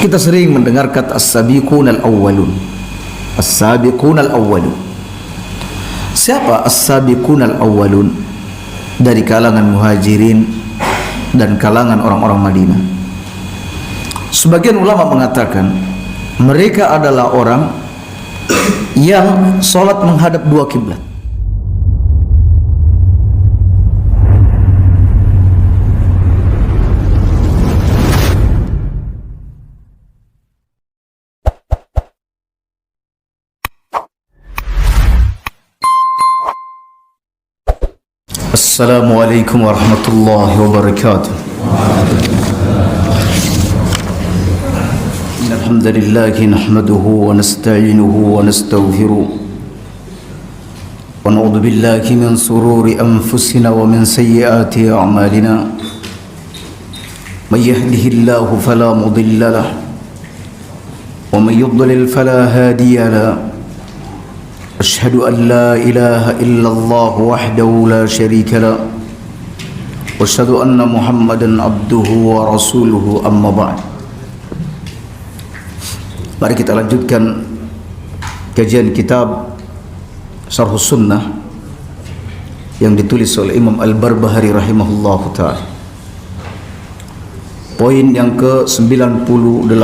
Kita sering mendengar kata as-sabiqun al-awwalun. As-sabiqun al-awwalun. Siapa as-sabiqun al-awwalun? Dari kalangan muhajirin dan kalangan orang-orang Madinah. Sebagian ulama mengatakan mereka adalah orang yang sholat menghadap dua kiblat. Assalamualaikum warahmatullahi wabarakatuh. Alhamdulillah nahmaduhu wa nasta'inuhu wa nastaghfiruh wa na'udzu billahi min sururi anfusina wa min sayyiati a'malina. May yahdihillahu fala mudilla lahu wa may yudlil fala hadiya lahu. أشهد أن لا إله إلا الله وحده لا شريك له وأشهد أن محمدا عبده ورسوله أما بعد. Mari kita lanjutkan kajian kitab Syarh Sunnah yang ditulis oleh Imam Al-Barbahari rahimahullahu ta'ala. Poin yang ke-98.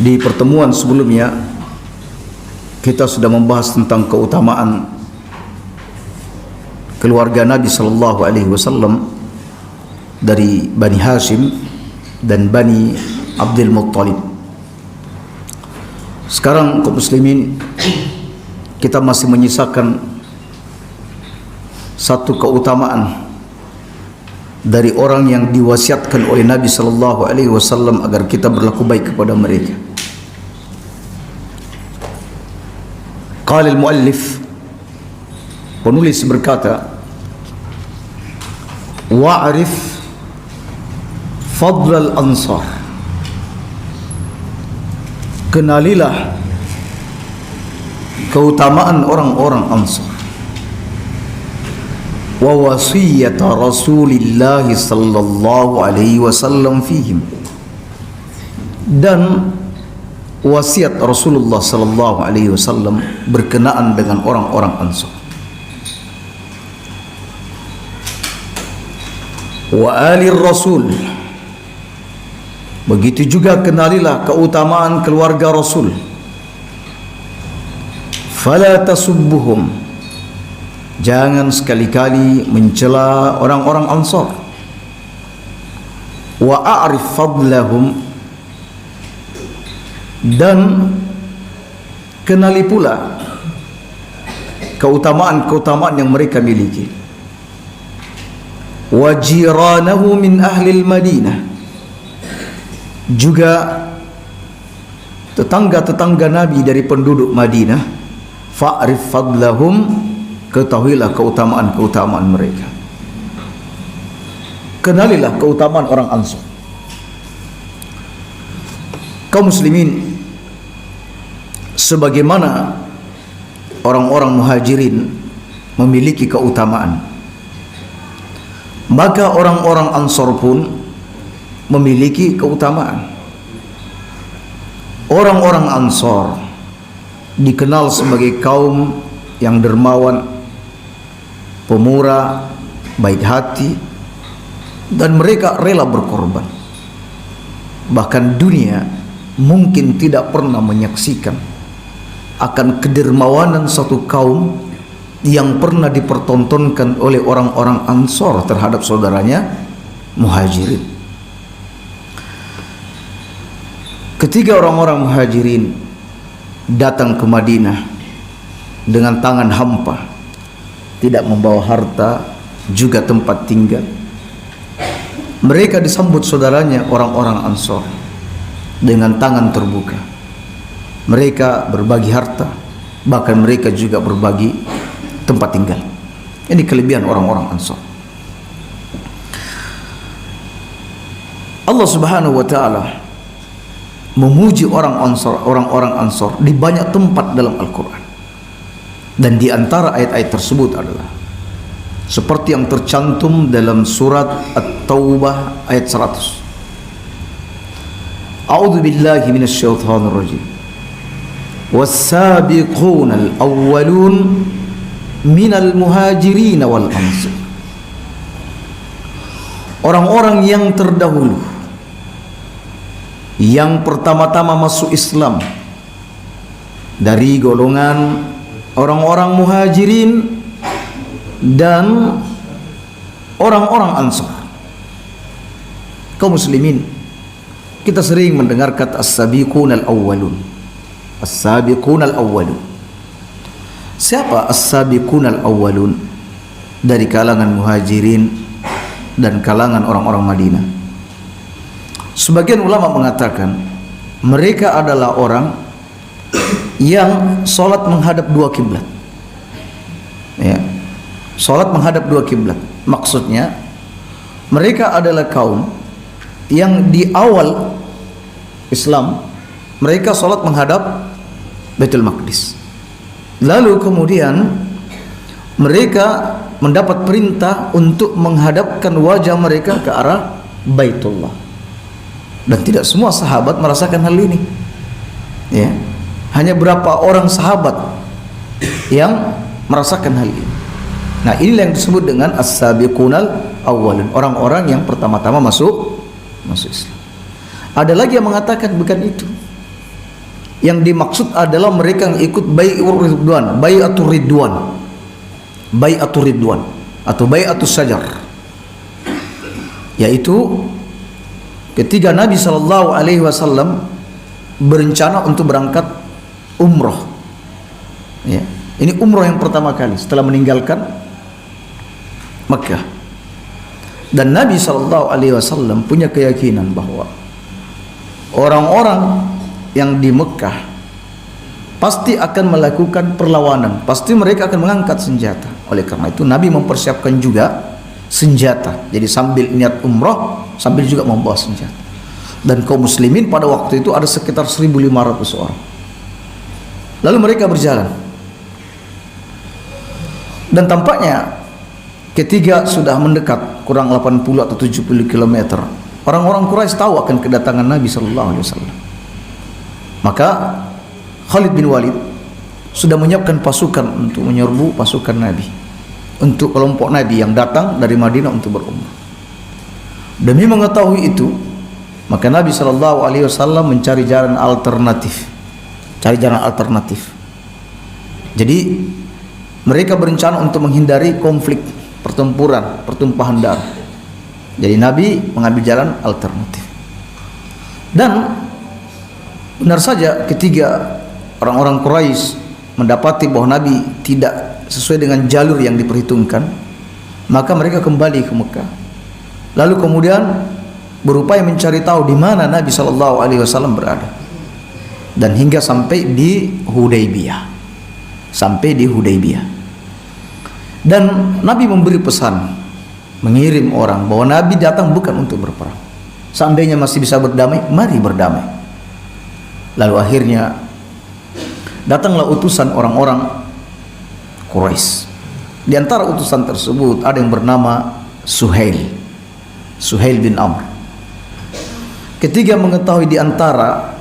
Di pertemuan sebelumnya kita sudah membahas tentang keutamaan keluarga Nabi sallallahu alaihi wasallam dari Bani Hashim dan Bani Abdul Muttalib. Sekarang kaum muslimin, kita masih menyisakan satu keutamaan dari orang yang diwasiatkan oleh Nabi sallallahu alaihi wasallam agar kita berlaku baik kepada mereka. Qala al-muallif, penulis berkata, wa'rif fadl al-ansar. Kenalilah keutamaan orang-orang Ansar. Wa wasiyata Rasulillah sallallahu alaihi wasallam fihim. Dan wasiat Rasulullah sallallahu alaihi wasallam berkenaan dengan orang-orang Ansar. Wa alir Rasul. Begitu juga kenalilah keutamaan keluarga Rasul. Fala tasubbuhum. Jangan sekali-kali mencela orang-orang Ansar. Wa a'rif fadlahum. Dan kenali pula keutamaan-keutamaan yang mereka miliki. Wa jiranahu min ahli al-Madinah. Juga tetangga-tetangga Nabi dari penduduk Madinah. Fa'rif fadlahum. Ketahuilah keutamaan-keutamaan mereka. Kenalilah keutamaan orang Ansar. Kaum muslimin, sebagaimana orang-orang muhajirin memiliki keutamaan, maka orang-orang Ansar pun memiliki keutamaan. Orang-orang Ansar dikenal sebagai kaum yang dermawan, pemurah, baik hati, dan mereka rela berkorban. Bahkan dunia mungkin tidak pernah menyaksikan akan kedermawanan satu kaum yang pernah dipertontonkan oleh orang-orang Ansar terhadap saudaranya muhajirin. Ketika orang-orang muhajirin datang ke Madinah dengan tangan hampa, tidak membawa harta, juga tempat tinggal, mereka disambut saudaranya orang-orang Ansar dengan tangan terbuka. Mereka berbagi harta, bahkan mereka juga berbagi tempat tinggal. Ini kelebihan orang-orang Ansar. Allah Subhanahu wa taala memuji orang Ansar di banyak tempat dalam Al-Qur'an. Dan di antara ayat-ayat tersebut adalah seperti yang tercantum dalam surat At-Taubah ayat 100. A'udzu billahi minasyaitonir rajim. Was-sabiqunal awwalun minal muhajirin wal ansar. Orang-orang yang terdahulu, yang pertama-tama masuk Islam dari golongan orang-orang muhajirin dan orang-orang ansar. Kaum muslimin, kita sering mendengar kata as-sabiqunal awwalun. As-sabiqunal awwalun. Siapa as-sabiqunal awwalun? Dari kalangan muhajirin dan kalangan orang-orang Madinah. Sebagian ulama mengatakan mereka adalah orang yang sholat menghadap dua kiblat. Ya, sholat menghadap dua kiblat. Maksudnya mereka adalah kaum yang di awal Islam mereka sholat menghadap Baitul Maqdis. Lalu kemudian mereka mendapat perintah untuk menghadapkan wajah mereka ke arah Baitullah. Dan tidak semua sahabat merasakan hal ini. Ya, hanya berapa orang sahabat yang merasakan hal ini. Nah, inilah yang disebut dengan as-sabiqunal awwalun, orang-orang yang pertama-tama masuk Islam. Ada lagi yang mengatakan bukan itu. Yang dimaksud adalah mereka yang ikut bai'atur ridwan atau bai'atus syajar, yaitu ketika Nabi SAW berencana untuk berangkat umroh. Ya, ini umroh yang pertama kali setelah meninggalkan Makkah. Dan Nabi SAW punya keyakinan bahwa orang-orang yang di Mekah pasti akan melakukan perlawanan, pasti mereka akan mengangkat senjata. Oleh karena itu Nabi mempersiapkan juga senjata. Jadi sambil niat umrah, sambil juga membawa senjata. Dan kaum muslimin pada waktu itu ada sekitar 1.500 orang. Lalu mereka berjalan. Dan tampaknya ketika sudah mendekat kurang 80 atau 70 km, orang-orang Quraisy tahu akan kedatangan Nabi SAW. Maka Khalid bin Walid sudah menyiapkan pasukan untuk menyerbu pasukan Nabi, untuk kelompok Nabi yang datang dari Madinah untuk berumrah. Demi mengetahui itu, maka Nabi SAW mencari jalan alternatif. Jadi mereka berencana untuk menghindari konflik, pertempuran, pertumpahan darah. Jadi Nabi mengambil jalan alternatif. Dan benar saja ketika orang-orang Quraisy mendapati bahwa Nabi tidak sesuai dengan jalur yang diperhitungkan, maka mereka kembali ke Mekah. Lalu kemudian berupaya mencari tahu di mana Nabi SAW berada. Dan hingga sampai di Hudaybiyah. Dan Nabi memberi pesan, mengirim orang bahwa Nabi datang bukan untuk berperang. Seandainya masih bisa berdamai, mari berdamai. Lalu akhirnya datanglah utusan orang-orang Quraisy. Di antara utusan tersebut ada yang bernama Suhail bin Amr. Ketika mengetahui di antara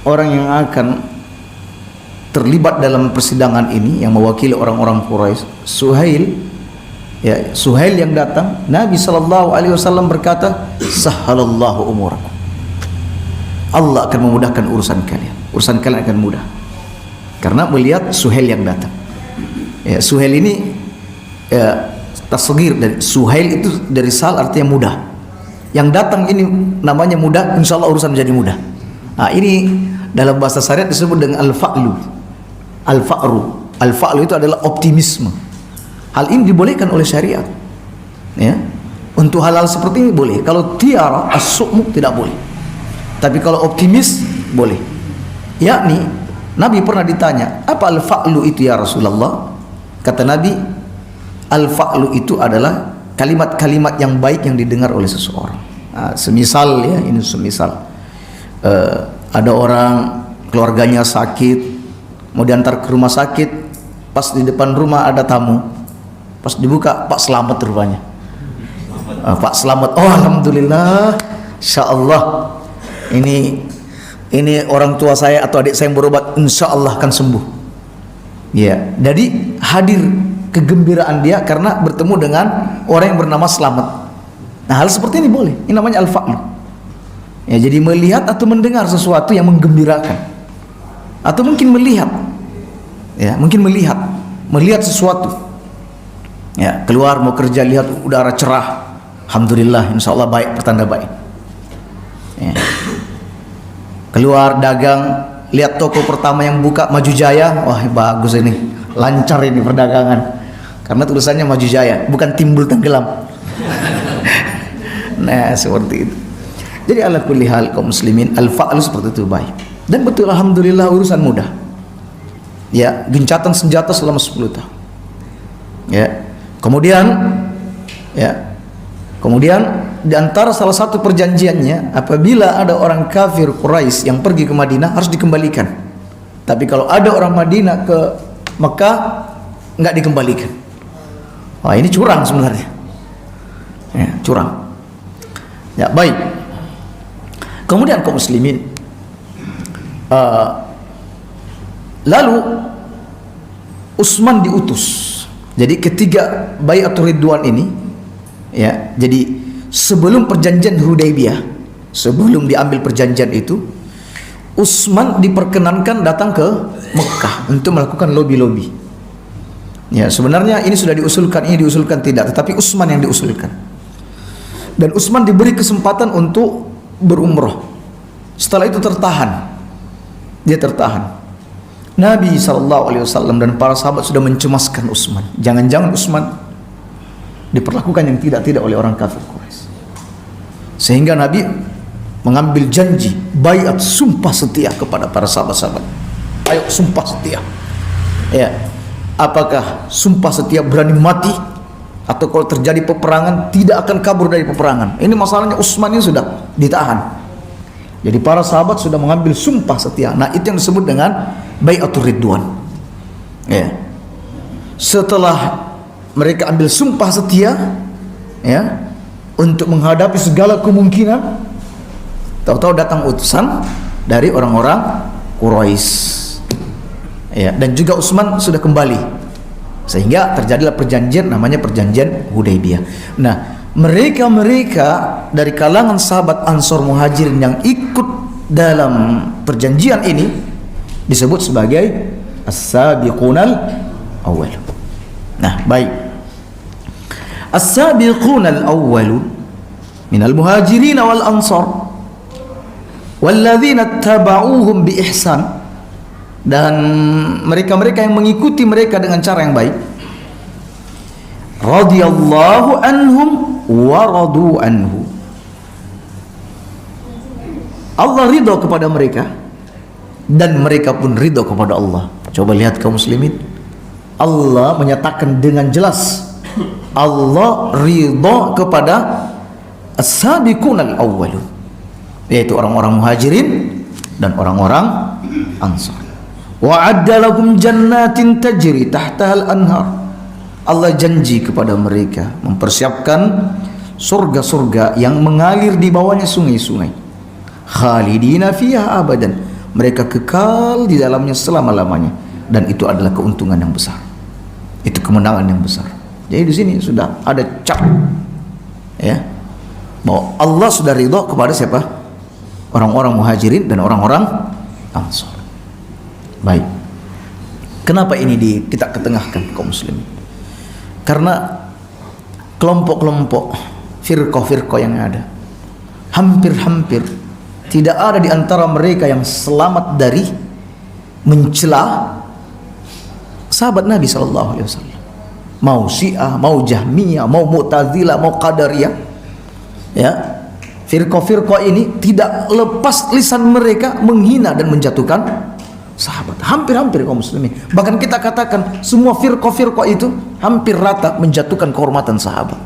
orang yang akan terlibat dalam persidangan ini yang mewakili orang-orang Quraisy, Suhail yang datang, Nabi SAW berkata, "Sahhalallahu umurakum." Allah akan memudahkan urusan kalian akan mudah. Karena melihat Suhail yang datang. Ya, Suhail ini tasghir dari Suhail itu dari sal artinya mudah. Yang datang ini namanya mudah, insya Allah urusan menjadi mudah. Nah, ini dalam bahasa syariat disebut dengan al-fa'lu. Al-fa'lu itu adalah optimisme. Hal ini dibolehkan oleh syariat. Ya. Untuk hal-hal seperti ini boleh. Kalau tiara as-su'mu tidak boleh. Tapi kalau optimis boleh. Yakni Nabi pernah ditanya, apa al-fa'lu itu ya Rasulullah? Kata Nabi, al-fa'lu itu adalah kalimat-kalimat yang baik yang didengar oleh seseorang. Semisal ada orang keluarganya sakit, mau diantar ke rumah sakit, pas di depan rumah ada tamu, pas dibuka, Pak selamat rupanya. Pak selamat, oh alhamdulillah, insyaallah. ini orang tua saya atau adik saya yang berobat, insya Allah akan sembuh. Ya, jadi hadir kegembiraan dia karena bertemu dengan orang yang bernama Selamat. Nah, hal seperti ini boleh. Ini namanya al-fa'l. Ya, jadi melihat atau mendengar sesuatu yang menggembirakan, atau mungkin melihat, ya, mungkin melihat sesuatu. Ya, keluar mau kerja lihat udara cerah, alhamdulillah, insya Allah baik, pertanda baik. Ya. Keluar dagang, lihat toko pertama yang buka Maju Jaya, wah bagus ini, lancar ini perdagangan, karena tulisannya Maju Jaya, bukan timbul tenggelam. Nah, seperti itu. Jadi ala kulli hal kaum muslimin, al-fa'l seperti itu baik. Dan betul, alhamdulillah, urusan mudah. Ya, gencatan senjata selama 10 tahun. Ya. Kemudian di antara salah satu perjanjiannya, apabila ada orang kafir Quraisy yang pergi ke Madinah harus dikembalikan. Tapi kalau ada orang Madinah ke Mekah nggak dikembalikan. Wah, ini curang sebenarnya. Ya, curang. Ya, baik. Kemudian kaum muslimin, lalu Utsman diutus. Jadi ketiga Bai'atul Ridwan ini, ya, jadi sebelum perjanjian Hudaybiyah, sebelum diambil perjanjian itu, Utsman diperkenankan datang ke Mekah untuk melakukan lobby-lobby. Ya, sebenarnya ini sudah diusulkan, ini diusulkan tidak, tetapi Utsman yang diusulkan. Dan Utsman diberi kesempatan untuk berumrah. Setelah itu tertahan. Dia tertahan. Nabi SAW dan para sahabat sudah mencemaskan Utsman. Jangan-jangan Utsman diperlakukan yang tidak-tidak oleh orang kafir Quraisy. Sehingga Nabi mengambil janji, baiat, sumpah setia kepada para sahabat-sahabat. Ayo sumpah setia. Ya. Apakah sumpah setia berani mati, atau kalau terjadi peperangan tidak akan kabur dari peperangan? Ini masalahnya, Utsman ini sudah ditahan. Jadi para sahabat sudah mengambil sumpah setia. Nah, itu yang disebut dengan Bai'atul Ridwan. Ya. Setelah mereka ambil sumpah setia, ya, untuk menghadapi segala kemungkinan, tahu-tahu datang utusan dari orang-orang Quraisy. Ya, dan juga Utsman sudah kembali. Sehingga terjadilah perjanjian namanya perjanjian Hudaybiyah. Nah, mereka dari kalangan sahabat Ansor Muhajirin yang ikut dalam perjanjian ini disebut sebagai as-sabiqunal awwal. Nah, baik. As-sabiqunal awwal minal muhajirin wal ansar walladzina tabauhum bi ihsan, dan mereka-mereka yang mengikuti mereka dengan cara yang baik, radhiyallahu anhum wa radu anhu. Allah ridha kepada mereka dan mereka pun ridha kepada Allah. Coba lihat kaum muslimin, Allah menyatakan dengan jelas Allah ridha kepada as-sabiqunal awwalun, yaitu orang-orang muhajirin dan orang-orang ansar. Wa'adda lahum jannatin tajri tahtahal anhar. Allah janji kepada mereka, mempersiapkan surga-surga yang mengalir di bawahnya sungai-sungai. Khalidina fiha abadan. Mereka kekal di dalamnya selama-lamanya, dan itu adalah keuntungan yang besar. Itu kemenangan yang besar. Jadi di sini sudah ada cap, ya, bahwa Allah sudah ridha kepada siapa? Orang-orang muhajirin dan orang-orang ansar. Baik. Kenapa ini kita ketengahkan kaum muslimin? Karena kelompok-kelompok, firqah-firqah yang ada, hampir-hampir tidak ada di antara mereka yang selamat dari mencela sahabat Nabi SAW. Mau Syiah, mau Jahmiyah, mau Mu'tazilah, mau Qadariyah, ya, firqah-firqah ini tidak lepas lisan mereka menghina dan menjatuhkan sahabat. Hampir-hampir kaum muslimin. Bahkan kita katakan semua firqah-firqah itu hampir rata menjatuhkan kehormatan sahabat,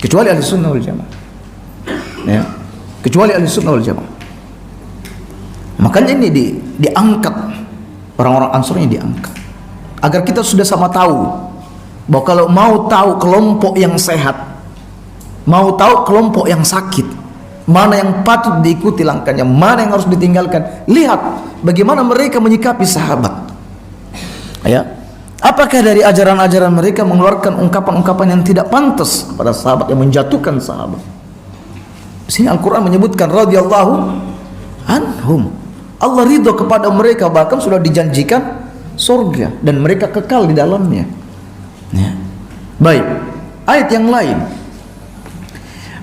kecuali ahli sunnah wal jamaah, ya, kecuali ahli sunnah wal jamaah. Makanya ini diangkat, orang-orang Ansor ini diangkat agar kita sudah sama tahu bahwa kalau mau tahu kelompok yang sehat, mau tahu kelompok yang sakit, mana yang patut diikuti langkahnya, mana yang harus ditinggalkan. Lihat bagaimana mereka menyikapi sahabat. Ya, apakah dari ajaran-ajaran mereka mengeluarkan ungkapan-ungkapan yang tidak pantas pada sahabat, yang menjatuhkan sahabat? Di sini Al-Quran menyebutkan radhiyallahu anhum. Allah ridho kepada mereka, bahkan sudah dijanjikan surga dan mereka kekal di dalamnya. Ya. Baik, ayat yang lain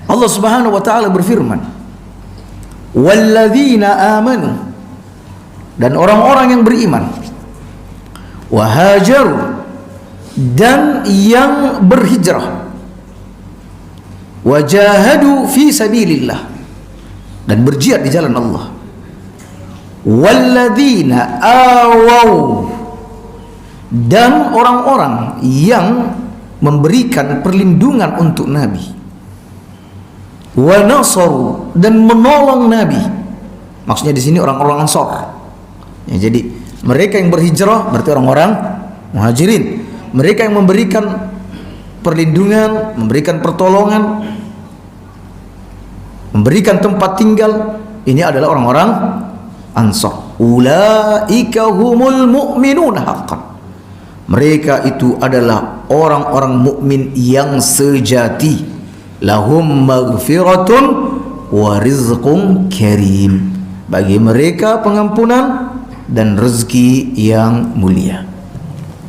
Allah Subhanahu wa taala berfirman, "Walladzina amanu," dan orang-orang yang beriman, "wahajaru," dan yang berhijrah, "wajahadu fi sabilillah," dan berjihad di jalan Allah, "walladzina awau," dan orang-orang yang memberikan perlindungan untuk Nabi, "wa nasaru," dan menolong Nabi. Maksudnya di sini orang-orang Ansor. Ya, jadi mereka yang berhijrah berarti orang-orang Muhajirin. Mereka yang memberikan perlindungan, memberikan pertolongan, memberikan tempat tinggal, ini adalah orang-orang Ansor. Ulaika humul mu'minuna haqqan. Mereka itu adalah orang-orang mukmin yang sejati. Lahum maghfiratun wa rizqun karim. Bagi mereka pengampunan dan rezeki yang mulia.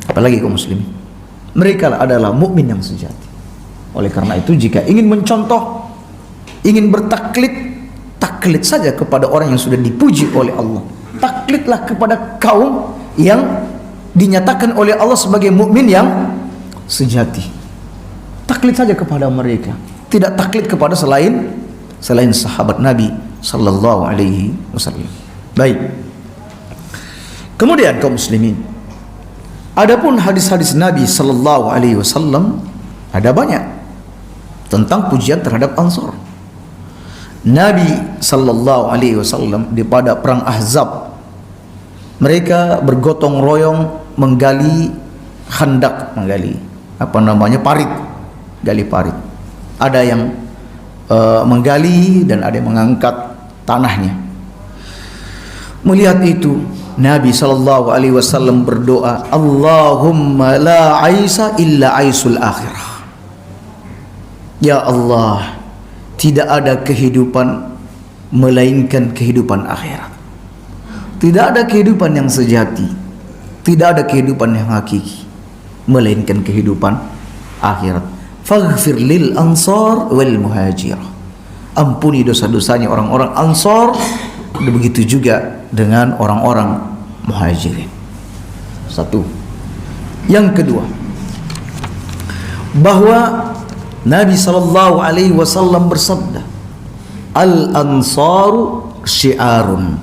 Apalagi kaum muslimin, mereka adalah mukmin yang sejati. Oleh karena itu, jika ingin mencontoh, ingin bertaklid, taklid saja kepada orang yang sudah dipuji oleh Allah. Taklidlah kepada kaum yang dinyatakan oleh Allah sebagai mukmin yang sejati. Taklid saja kepada mereka, tidak taklid kepada selain sahabat Nabi sallallahu alaihi wasallam. Baik. Kemudian kaum muslimin, adapun hadis-hadis Nabi sallallahu alaihi wasallam ada banyak tentang pujian terhadap Ansor. Nabi sallallahu alaihi wasallam di pada perang Ahzab, mereka bergotong royong menggali khandak, parit, gali parit. Ada yang menggali dan ada yang mengangkat tanahnya. Melihat itu, Nabi sallallahu alaihi wasallam berdoa, "Allahumma la aisa illa aisul akhirah." Ya Allah, tidak ada kehidupan melainkan kehidupan akhirat. Tidak ada kehidupan yang sejati, tidak ada kehidupan yang hakiki melainkan kehidupan akhirat. Faghfir lil ansar wal muhajirah. Ampuni dosa-dosanya orang-orang Ansar, dan begitu juga dengan orang-orang Muhajirin. Satu. Yang kedua, bahwa Nabi sallallahu alaihi wasallam bersabda, "Al-ansaru syi'arun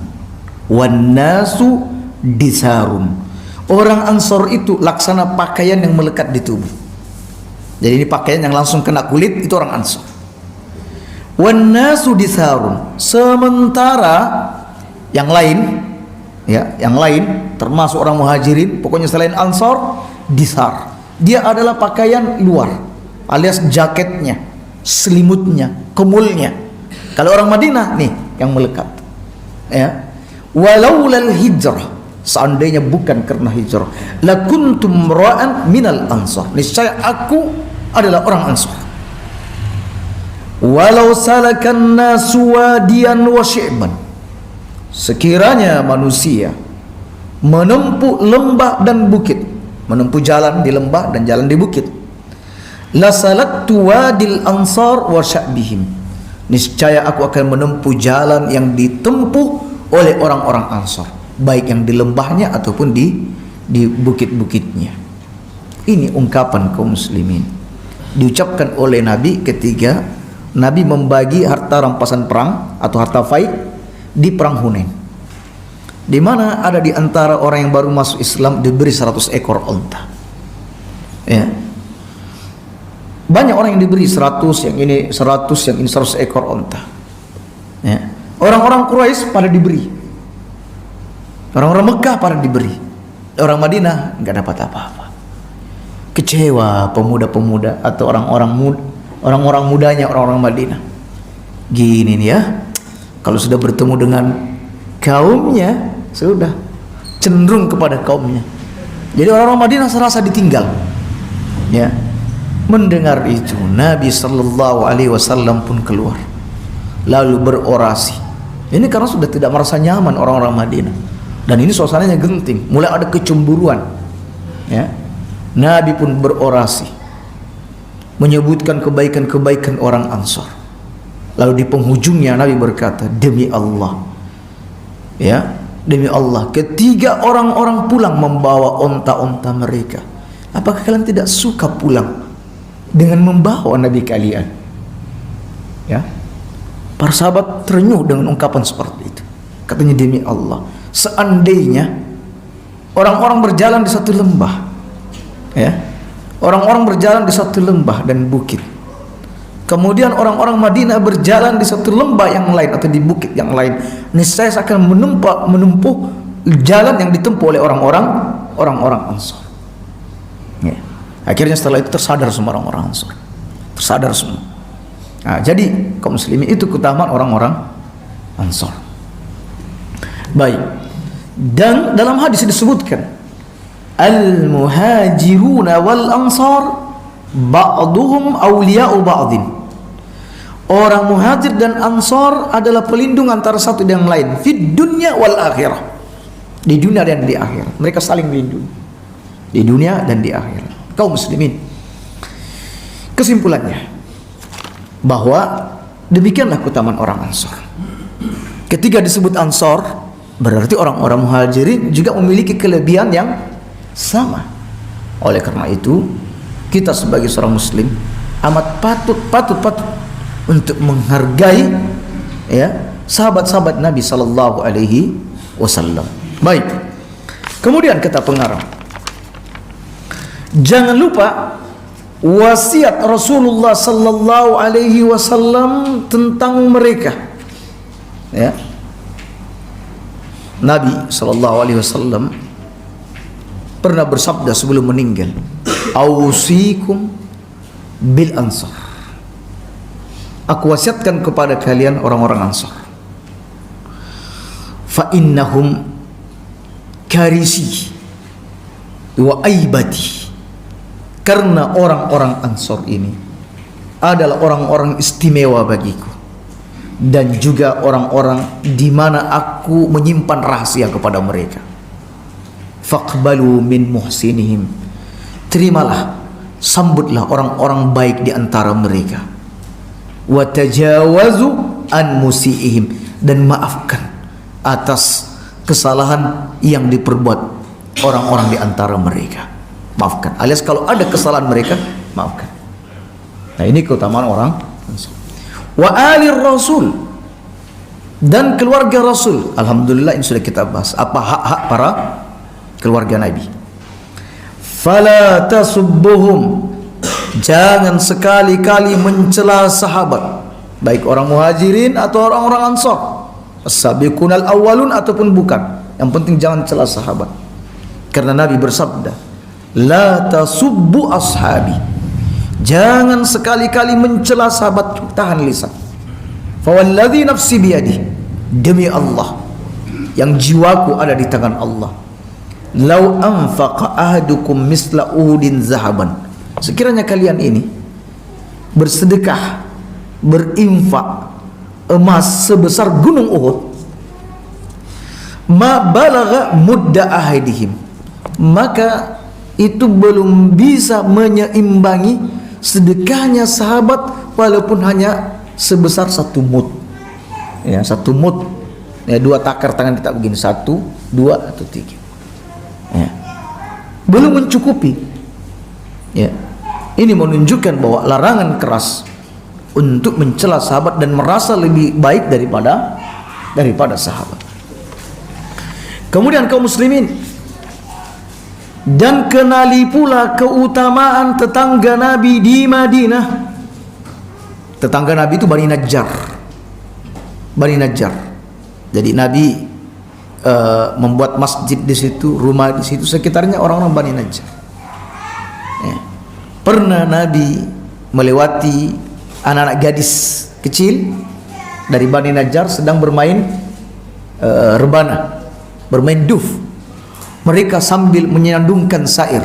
wan nasu disarun." Orang Ansor itu laksana pakaian yang melekat di tubuh. Jadi ini pakaian yang langsung kena kulit, itu orang Ansor. Wan nasu disarun. Sementara yang lain, ya, yang lain termasuk orang Muhajirin, pokoknya selain Ansor, disar. Dia adalah pakaian luar, alias jaketnya, selimutnya, kemulnya. Kalau orang Madinah nih yang melekat. Ya. Walaulal hijrah, seandainya bukan karena hijrah, lakuntum ra'an minal ansar, niscaya aku adalah orang Ansar. Walau salakan nasu wadiyan wa syi'ban, sekiranya manusia menempuh lembah dan bukit, menempuh jalan di lembah dan jalan di bukit, lasalaktu wadil ansar wa sya'bihim, niscaya aku akan menempuh jalan yang ditempuh oleh orang-orang Ansar, baik yang di lembahnya ataupun di bukit-bukitnya. Ini ungkapan kaum muslimin diucapkan oleh Nabi ketika Nabi membagi harta rampasan perang atau harta fai di perang Hunain, di mana ada di antara orang yang baru masuk Islam diberi 100 ekor onta. Ya. Banyak orang yang diberi 100, yang ini 100, yang ini 100 ekor onta. Ya. Orang-orang Quraisy pada diberi, orang-orang Mekah pada diberi, orang Madinah nggak dapat apa-apa. Kecewa pemuda-pemuda atau orang-orang mudanya orang-orang Madinah. gini nih ya, kalau sudah bertemu dengan kaumnya sudah cenderung kepada kaumnya. Jadi orang-orang Madinah serasa ditinggal. Ya, mendengar itu Nabi Sallallahu Alaihi Wasallam pun keluar lalu berorasi. Ini karena sudah tidak merasa nyaman orang-orang Madinah, dan ini suasananya genting, mulai ada kecemburuan. Ya, Nabi pun berorasi menyebutkan kebaikan-kebaikan orang Ansar. Lalu di penghujungnya Nabi berkata, demi Allah, ya, demi Allah, ketiga orang-orang pulang membawa onta-onta mereka. Apakah kalian tidak suka pulang dengan membawa Nabi kalian? Ya, para sahabat terenyuh dengan ungkapan seperti itu. Katanya, demi Allah, seandainya orang-orang berjalan di satu lembah, ya, orang-orang berjalan di satu lembah dan bukit, kemudian orang-orang Madinah berjalan di satu lembah yang lain atau di bukit yang lain, niscaya saya akan menempuh jalan yang ditempuh oleh orang-orang Ansar. Ya. Akhirnya setelah itu tersadar semua orang-orang Ansar, tersadar semua. Nah, jadi kaum muslimin, itu keutamaan orang-orang Ansar. Baik. Dan dalam hadis disebutkan, al-muhajiruna wal ansar ba'duhum awliya'u ba'din. Orang muhajir dan ansar adalah pelindung antara satu dan yang lain, fid dunya wal akhirah, di dunia dan di akhirat. Mereka saling melindungi di dunia dan di akhirat. Kaum muslimin, kesimpulannya bahwa demikianlah keutamaan orang Ansar. Ketika disebut Ansar, berarti orang-orang muhajirin juga memiliki kelebihan yang sama. Oleh karena itu, kita sebagai seorang muslim amat patut untuk menghargai, ya, sahabat-sahabat Nabi Sallallahu Alaihi Wasallam. Baik. Kemudian kata pengarang, jangan lupa wasiat Rasulullah Sallallahu Alaihi Wasallam tentang mereka. Ya, Nabi Sallallahu Alaihi Wasallam pernah bersabda sebelum meninggal, ausikum bil ansar, aku wasiatkan kepada kalian orang-orang Ansar, fa innahum karisi wa aibati, karena orang-orang Ansar ini adalah orang-orang istimewa bagiku, dan juga orang-orang di mana aku menyimpan rahasia kepada mereka. Faqbalu min muhsinihim, terimalah, sambutlah orang-orang baik di antara mereka. Wa tajawazu an musiihim, dan maafkan atas kesalahan yang diperbuat orang-orang di antara mereka. Maafkan, alias kalau ada kesalahan mereka, maafkan. Nah, ini keutamaan orang Ansar. Wa alir rasul, dan keluarga Rasul. Alhamdulillah, ini sudah kita bahas apa hak-hak para keluarga Nabi. Fala tasubbuhum, jangan sekali-kali mencela sahabat, baik orang muhajirin atau orang-orang Ansar, as-sabiqunal awwalun ataupun bukan. Yang penting jangan cela sahabat, karena Nabi bersabda, la tasubbu ashabi, jangan sekali-kali mencela sahabat. Tahan lisan. Fawalladzi nafsi biyadi, demi Allah yang jiwaku ada di tangan Allah, lau anfaqa ahadukum misla uhudin zahaban, sekiranya kalian ini bersedekah, berinfak emas sebesar gunung Uhud, ma balagha mudda ahadihim, maka itu belum bisa menyeimbangi sedekahnya sahabat walaupun hanya sebesar satu mud. Ya, satu mud, ya, 2 takar tangan kita begini, 1, 2 atau 3. Ya, belum mencukupi. Ya, ini menunjukkan bahwa larangan keras untuk mencela sahabat dan merasa lebih baik daripada sahabat. Kemudian kaum muslimin, dan kenali pula keutamaan tetangga Nabi di Madinah. Tetangga Nabi itu Bani Najjar. Bani Najjar. Jadi Nabi membuat masjid di situ, rumah di situ, sekitarnya orang-orang Bani Najjar. Ya. Pernah Nabi melewati anak-anak gadis kecil dari Bani Najjar sedang bermain rebana, bermain duf. Mereka sambil menyandungkan syair,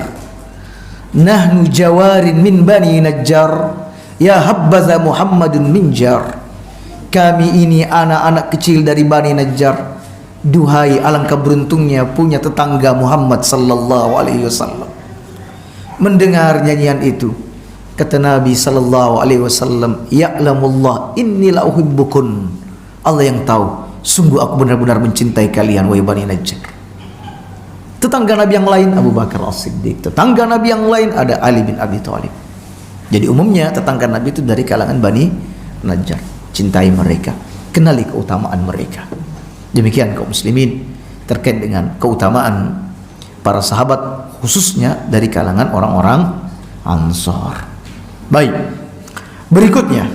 nahnu jawarin min Bani Najjar, ya habbaza Muhammadun minjar. Kami ini anak-anak kecil dari Bani Najjar, duhai alangkah beruntungnya punya tetangga Muhammad sallallahu alaihi wasallam. Mendengar nyanyian itu, kata Nabi sallallahu alaihi wasallam, ya'lamullah inni la uhibbukun. Allah yang tahu, sungguh aku benar-benar mencintai kalian wahai Bani Najjar. Tetangga Nabi yang lain Abu Bakar As-Siddiq, tetangga Nabi yang lain ada Ali bin Abi Thalib. Jadi umumnya tetangga Nabi itu dari kalangan Bani Najjar. Cintai mereka, kenali keutamaan mereka. Demikian kaum muslimin terkait dengan keutamaan para sahabat, khususnya dari kalangan orang-orang Ansar. Baik, berikutnya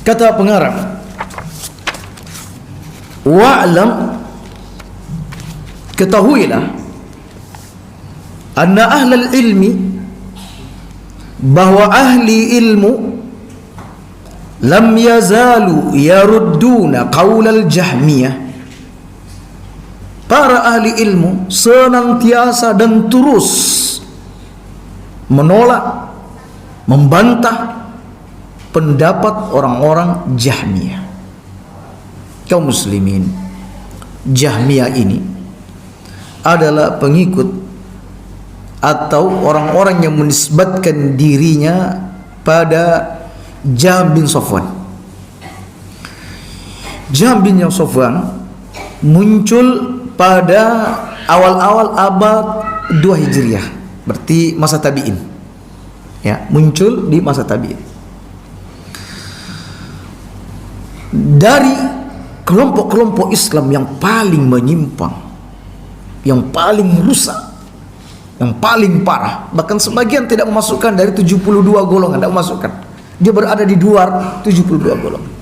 kata pengarang, wa'lam, ketahuilah, anna ahlal ilmi, bahwa ahli ilmu, lam yazalu yarudduna qaulal jahmiyah, para ahli ilmu senantiasa dan terus menolak, membantah pendapat orang-orang Jahmiyah. Kaum muslimin, Jahmiyah ini adalah pengikut atau orang-orang yang menisbatkan dirinya pada Jahm bin Safwan. Jahm bin Safwan muncul pada awal-awal abad 2 Hijriah, berarti masa tabi'in. Ya, muncul di masa tabi'in. Dari kelompok-kelompok Islam yang paling menyimpang, yang paling rusak, yang paling parah, bahkan sebagian tidak memasukkan dari 72 golongan, tidak memasukkan. Dia berada di luar 72 golongan.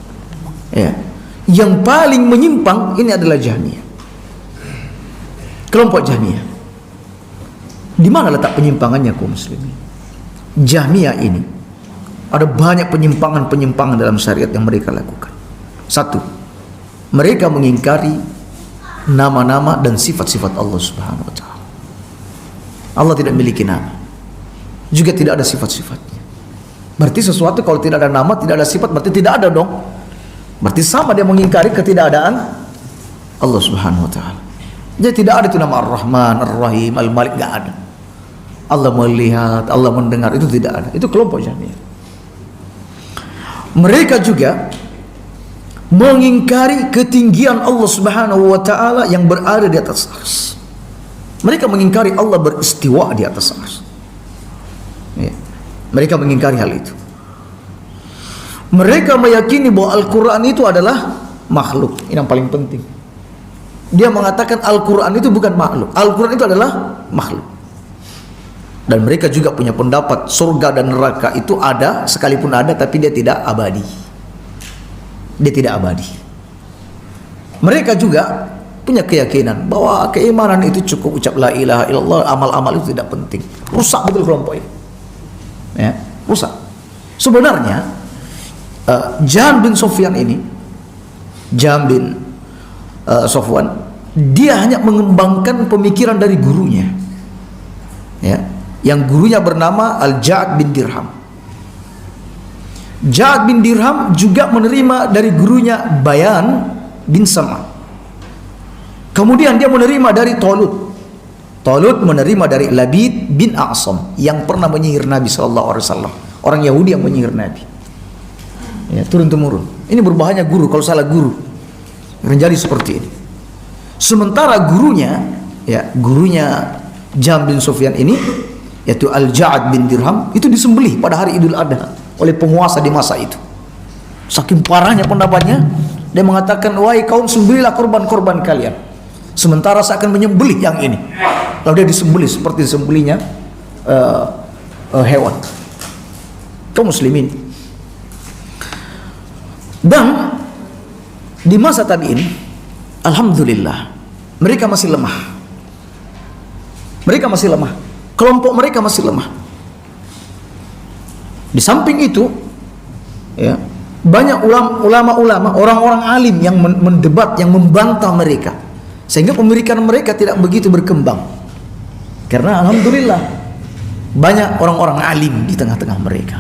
Ya. Yang paling menyimpang ini adalah Jahmiyah. Kelompok Jahmiyah. Di mana letak penyimpangannya kaum muslimin? Jahmiyah ini ada banyak penyimpangan-penyimpangan dalam syariat yang mereka lakukan. Satu, mereka mengingkari nama-nama dan sifat-sifat Allah Subhanahu wa taala. Allah tidak memiliki nama, juga tidak ada sifat-sifatnya. Berarti sesuatu kalau tidak ada nama, tidak ada sifat, berarti tidak ada dong. Berarti sama dia mengingkari ketidakadaan Allah Subhanahu wa taala. Jadi tidak ada itu nama Ar-Rahman, Ar-Rahim, Al-Malik, enggak ada. Allah melihat, Allah mendengar, itu tidak ada. Itu kelompok Jahmiyah. Mereka juga mengingkari ketinggian Allah Subhanahu wa taala yang berada di atas arsy. Mereka mengingkari Allah beristiwa di atas arsy. Ya. Mereka mengingkari hal itu. Mereka meyakini bahwa Al-Quran itu adalah makhluk. Ini yang paling penting. Dia mengatakan Al-Quran itu bukan makhluk, Al-Quran itu adalah makhluk. Dan mereka juga punya pendapat surga dan neraka itu ada, sekalipun ada, tapi dia tidak abadi. Dia tidak abadi. Mereka juga punya keyakinan bahwa keimanan itu cukup ucap la ilaha illallah, amal-amal itu tidak penting. Rusak betul kelompok ini. Ya, rusak. Sebenarnya Jahm bin Safwan ini, Jahm bin Safwan, dia hanya mengembangkan pemikiran dari gurunya. Ya, yang gurunya bernama Al-Ja'ad bin Dirham. Ja'ad bin Dirham juga menerima dari gurunya Bayan bin Sam'ah. Kemudian dia menerima dari Talut. Talut menerima dari Labid bin A'sam yang pernah menyihir Nabi SAW. Orang Yahudi yang menyihir Nabi. Ya, turun temurun. Ini berbahaya guru kalau salah guru. Menjadi seperti ini. Sementara gurunya, ya, gurunya Jahm bin Safwan ini, yaitu Al-Ja'ad bin Dirham, itu disembelih pada hari Idul Adha oleh penguasa di masa itu. Saking parahnya pendapatnya, dia mengatakan, wahai kaum, sembelihlah korban-korban kalian, sementara saya akan menyembelih yang ini. Lalu dia disembelih seperti disembelihnya hewan. Kaum muslimin. Dan di masa tabi'in, alhamdulillah, mereka masih lemah. Mereka masih lemah. Kelompok mereka masih lemah. Di samping itu, ya, banyak ulama-ulama, orang-orang alim yang mendebat, yang membantah mereka, sehingga pemikiran mereka tidak begitu berkembang. Karena alhamdulillah banyak orang-orang alim di tengah-tengah mereka.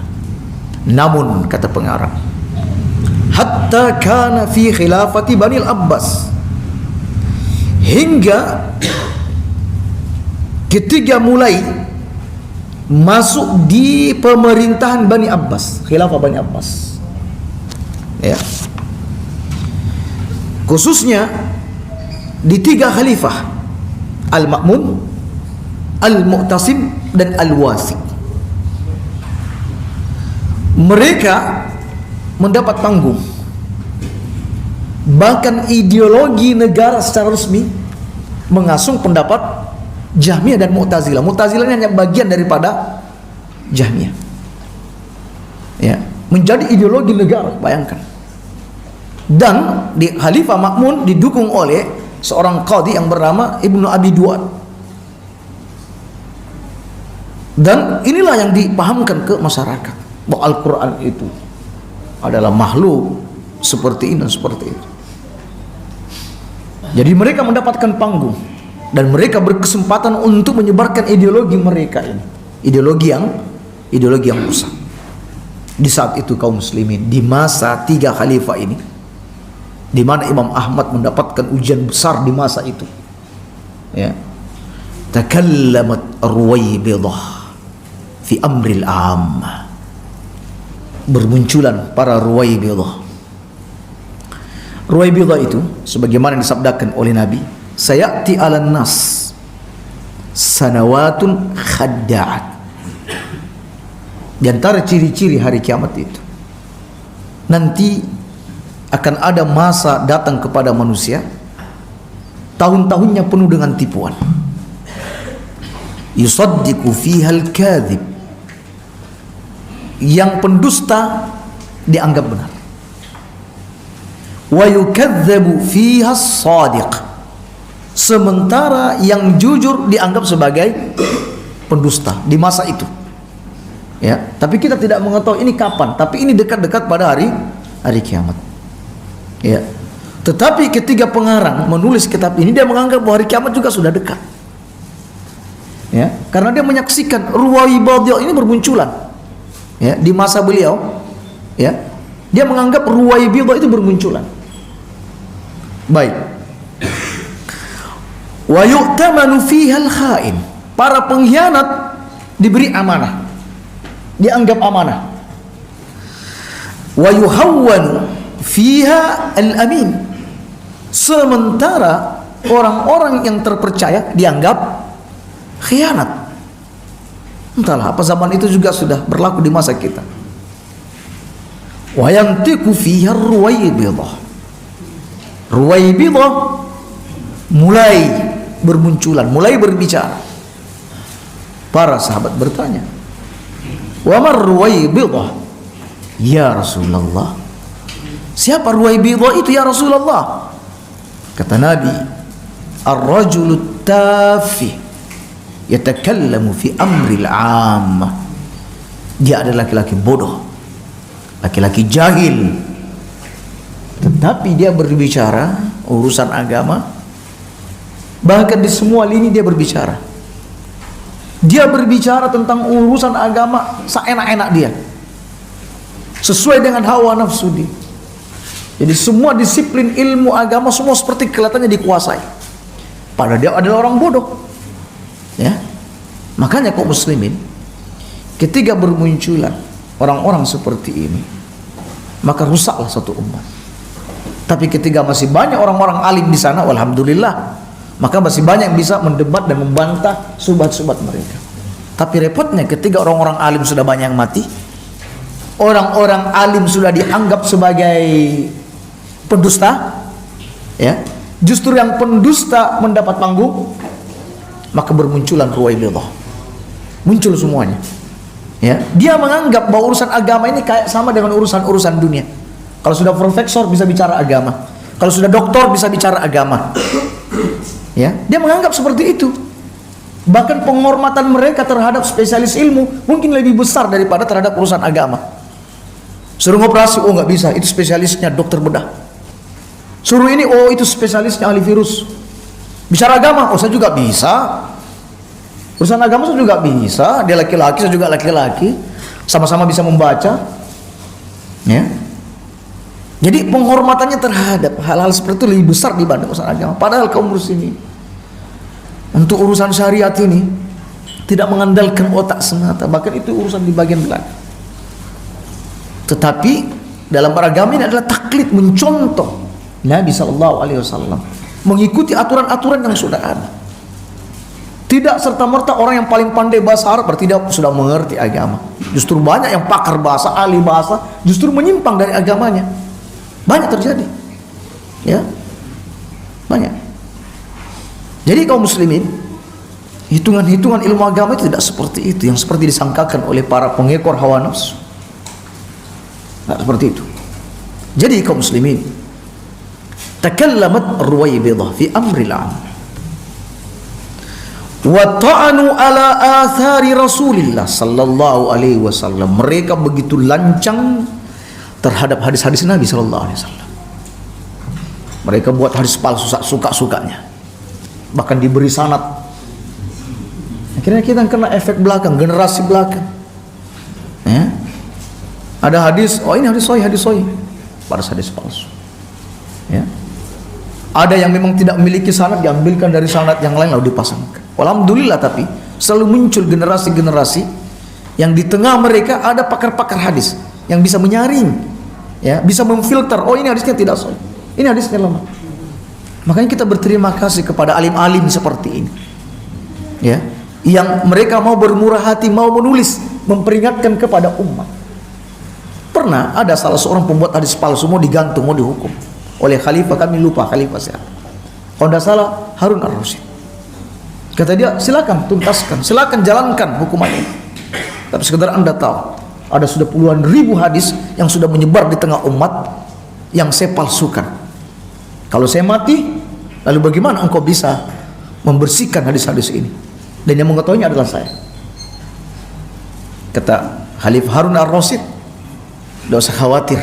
Namun kata pengarang, hatta kana fi khilafati Bani Abbas, hingga ketika mulai masuk di pemerintahan Bani Abbas, khilafah Bani Abbas, ya, khususnya di 3 khalifah, Al-Ma'mun, Al-Mu'tasim, dan Al-Wasi. Mereka mendapat panggung. Bahkan ideologi negara secara resmi mengasung pendapat Jahmiyah dan Mu'tazilah. Mu'tazilah ini hanya bagian daripada Jahmiyah, ya, menjadi ideologi negara, bayangkan. Dan di Khalifah Ma'mun didukung oleh seorang qadhi yang bernama Ibnu Abi Duad. Dan inilah yang dipahamkan ke masyarakat bahwa Al-Quran itu adalah makhluk seperti ini dan seperti itu. Jadi mereka mendapatkan panggung dan mereka berkesempatan untuk menyebarkan ideologi mereka ini, ideologi yang rusak. Di saat itu kaum muslimin, di masa 3 khalifah ini, di mana Imam Ahmad mendapatkan ujian besar di masa itu, ya, takallamat Ruwaybidah fi amril ammah, bermunculan para Ruwaybidah. Ruwaybidah itu sebagaimana disabdakan oleh Nabi, sayati 'alan nas sanawatun khadda'at. Di antara ciri-ciri hari kiamat itu, nanti akan ada masa datang kepada manusia, tahun-tahunnya penuh dengan tipuan. Yusaddiqu fiha al-kadhib, yang pendusta dianggap benar. Wa yukadzabu fiha as-shadiq, sementara yang jujur dianggap sebagai pendusta di masa itu. Ya, tapi kita tidak mengetahui ini kapan, tapi ini dekat-dekat pada hari kiamat. Ya. Tetapi ketika pengarang menulis kitab ini, dia menganggap bahwa hari kiamat juga sudah dekat. Ya, karena dia menyaksikan Ruwaybidah ini bermunculan. Ya, di masa beliau, ya, dia menganggap Ruwaybidah itu bermunculan. Baik. Wa yu'tamanu fiha al-kha'in, para pengkhianat diberi amanah, dianggap amanah. Wa yuhawwanu fiha al-amin, sementara orang-orang yang terpercaya dianggap khianat. Entahlah apa zaman itu juga sudah berlaku di masa kita. Wa yantiqu fiha Ruwaybidah, Ruwaybidah mulai bermunculan, mulai berbicara. Para sahabat bertanya, wa mar Ruwaybidah ya Rasulullah, siapa Ruwaybidah itu ya Rasulullah? Kata Nabi, ar-rajulu tafi yatakallamu fi amril ammah, dia adalah laki-laki bodoh, laki-laki jahil, tetapi dia berbicara urusan agama. Bahkan di semua lini dia berbicara. Dia berbicara tentang urusan agama seenak-enak dia, sesuai dengan hawa nafsu dia. Jadi semua disiplin ilmu agama semua seperti kelihatannya dikuasai, padahal dia adalah orang bodoh. Ya, makanya kaum muslimin, ketika bermunculan orang-orang seperti ini, maka rusaklah satu umat. Tapi ketika masih banyak orang-orang alim di sana, alhamdulillah, maka masih banyak yang bisa mendebat dan membantah subhat-subhat mereka. Tapi repotnya ketika orang-orang alim sudah banyak yang mati, orang-orang alim sudah dianggap sebagai pendusta, ya, justru yang pendusta mendapat panggung, maka bermunculan Ruwaybidah, muncul semuanya. Ya, dia menganggap bahwa urusan agama ini kayak sama dengan urusan dunia. Kalau sudah profesor bisa bicara agama, kalau sudah doktor bisa bicara agama. Ya, dia menganggap seperti itu. Bahkan penghormatan mereka terhadap spesialis ilmu mungkin lebih besar daripada terhadap urusan agama. Suruh ngoperasi, oh nggak bisa, itu spesialisnya dokter bedah. Suruh ini, oh itu spesialisnya ahli virus. Bicara agama, oh saya juga bisa. Urusan agama saya juga bisa. Dia laki-laki, saya juga laki-laki. Sama-sama bisa membaca. Ya. Jadi penghormatannya terhadap hal-hal seperti itu lebih besar dibanding urusan agama. Padahal kaum muslimin untuk urusan syariat ini tidak mengandalkan otak semata, bahkan itu urusan di bagian belakang. Tetapi dalam beragama ini adalah taklid, mencontoh Nabi SAW, mengikuti aturan-aturan yang sudah ada. Tidak serta-merta orang yang paling pandai bahasa Arab berarti dia sudah mengerti agama. Justru banyak yang pakar bahasa, ahli bahasa, justru menyimpang dari agamanya. Banyak terjadi. Ya. Banyak. Jadi kaum muslimin, hitungan-hitungan ilmu agama itu tidak seperti itu, yang seperti disangkakan oleh para pengekor hawa nafsu. Tidak seperti itu. Jadi kaum muslimin, takallamat Ruwaybidah fi amril am wa ta'anu ala athari Rasulillah sallallahu alaihi wasallam. Mereka begitu lancang terhadap hadis-hadis Nabi sallallahu alaihi wasallam. Mereka buat hadis palsu suka-sukanya. Bahkan diberi sanad. Akhirnya kita kena efek belakang, generasi belakang. Ya. Ada hadis, oh ini hadis sahih. Pada hadis palsu. Ya. Ada yang memang tidak memiliki sanad, diambilkan dari sanad yang lain lalu dipasangkan. Alhamdulillah, tapi selalu muncul generasi-generasi yang di tengah mereka ada pakar-pakar hadis yang bisa menyaring, ya, bisa memfilter. Oh ini hadisnya tidak sahih, ini hadisnya lemah. Makanya kita berterima kasih kepada alim-alim seperti ini, ya, yang mereka mau bermurah hati, mau menulis, memperingatkan kepada umat. Pernah ada salah seorang pembuat hadis palsu mau digantung, mau dihukum oleh khalifah, kami lupa khalifah siapa. Kalau tidak salah Harun ar-Rasyid. Kata dia, silakan tuntaskan, silakan jalankan hukuman ini. Tapi sekedar Anda tahu, ada sudah puluhan ribu hadis yang sudah menyebar di tengah umat yang saya palsukan. Kalau saya mati, lalu bagaimana engkau bisa membersihkan hadis-hadis ini? Dan yang mengetahuinya adalah saya. Kata Khalifah Harun ar-Rasyid, tidak usah khawatir,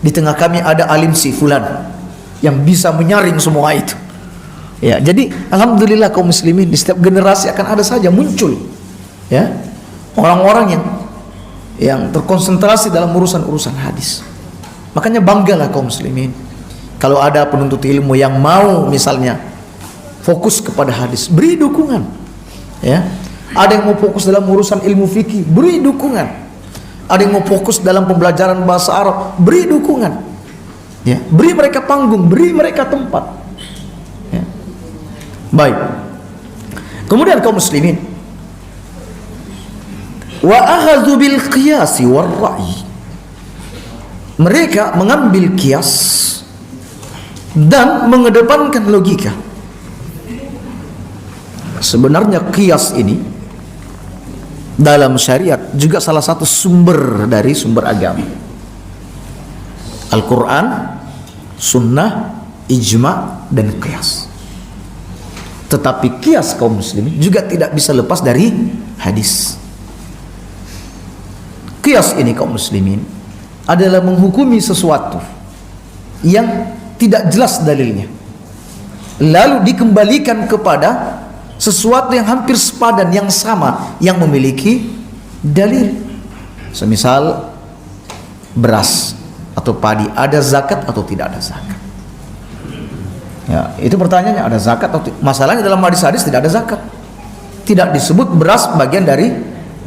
di tengah kami ada alim si fulan yang bisa menyaring semua itu. Ya, jadi alhamdulillah kaum muslimin, di setiap generasi akan ada saja muncul, ya, orang-orang yang terkonsentrasi dalam urusan-urusan hadis. Makanya banggalah kaum muslimin kalau ada penuntut ilmu yang mau misalnya fokus kepada hadis, beri dukungan. Ya. Ada yang mau fokus dalam urusan ilmu fikih, beri dukungan. Ada yang mau fokus dalam pembelajaran bahasa Arab, beri dukungan. Ya, beri mereka panggung, beri mereka tempat. Ya. Baik. Kemudian kaum muslimin, wa akhadhu bil qiyas war ra'i. Mereka mengambil kias dan mengedepankan logika. Sebenarnya kias ini dalam syariat juga salah satu sumber dari sumber agama. Al-Quran, sunnah, ijma, dan qiyas. Tetapi qiyas kaum muslimin juga tidak bisa lepas dari hadis. Qiyas ini kaum muslimin adalah menghukumi sesuatu yang tidak jelas dalilnya, lalu dikembalikan kepada sesuatu yang hampir sepadan, yang sama, yang memiliki dalil. Semisal beras atau padi, ada zakat atau tidak ada zakat? Ya, itu pertanyaannya, ada zakat atau tidak? Masalahnya dalam hadis-hadis tidak ada zakat. Tidak disebut beras bagian dari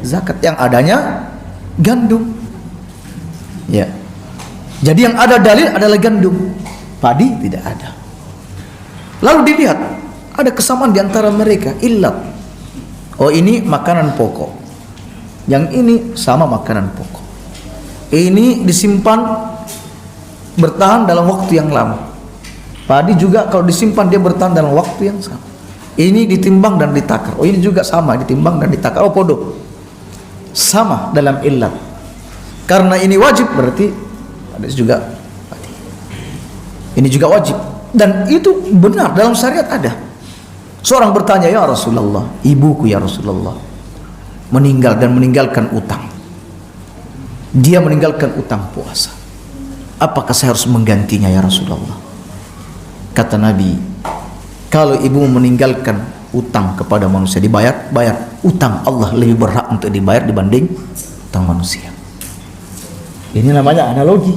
zakat, yang adanya gandum. Ya. Jadi yang ada dalil adalah gandum, padi tidak ada. Lalu dilihat ada kesamaan di antara mereka, illat. Oh ini makanan pokok, yang ini sama makanan pokok. Ini disimpan bertahan dalam waktu yang lama. Padi juga kalau disimpan dia bertahan dalam waktu yang sama. Ini ditimbang dan ditakar. Oh ini juga sama, ditimbang dan ditakar. Oh podo, sama dalam illat. Karena ini wajib berarti ada juga padi. Ini juga wajib, dan itu benar dalam syariat ada. Seorang bertanya, ya Rasulullah, ibuku ya Rasulullah meninggal dan meninggalkan utang. dia meninggalkan utang puasa. Apakah saya harus menggantinya ya Rasulullah? Kata Nabi, kalau ibu meninggalkan utang kepada manusia, dibayar, bayar. Utang Allah lebih berhak untuk dibayar dibanding utang manusia. Ini namanya analogi.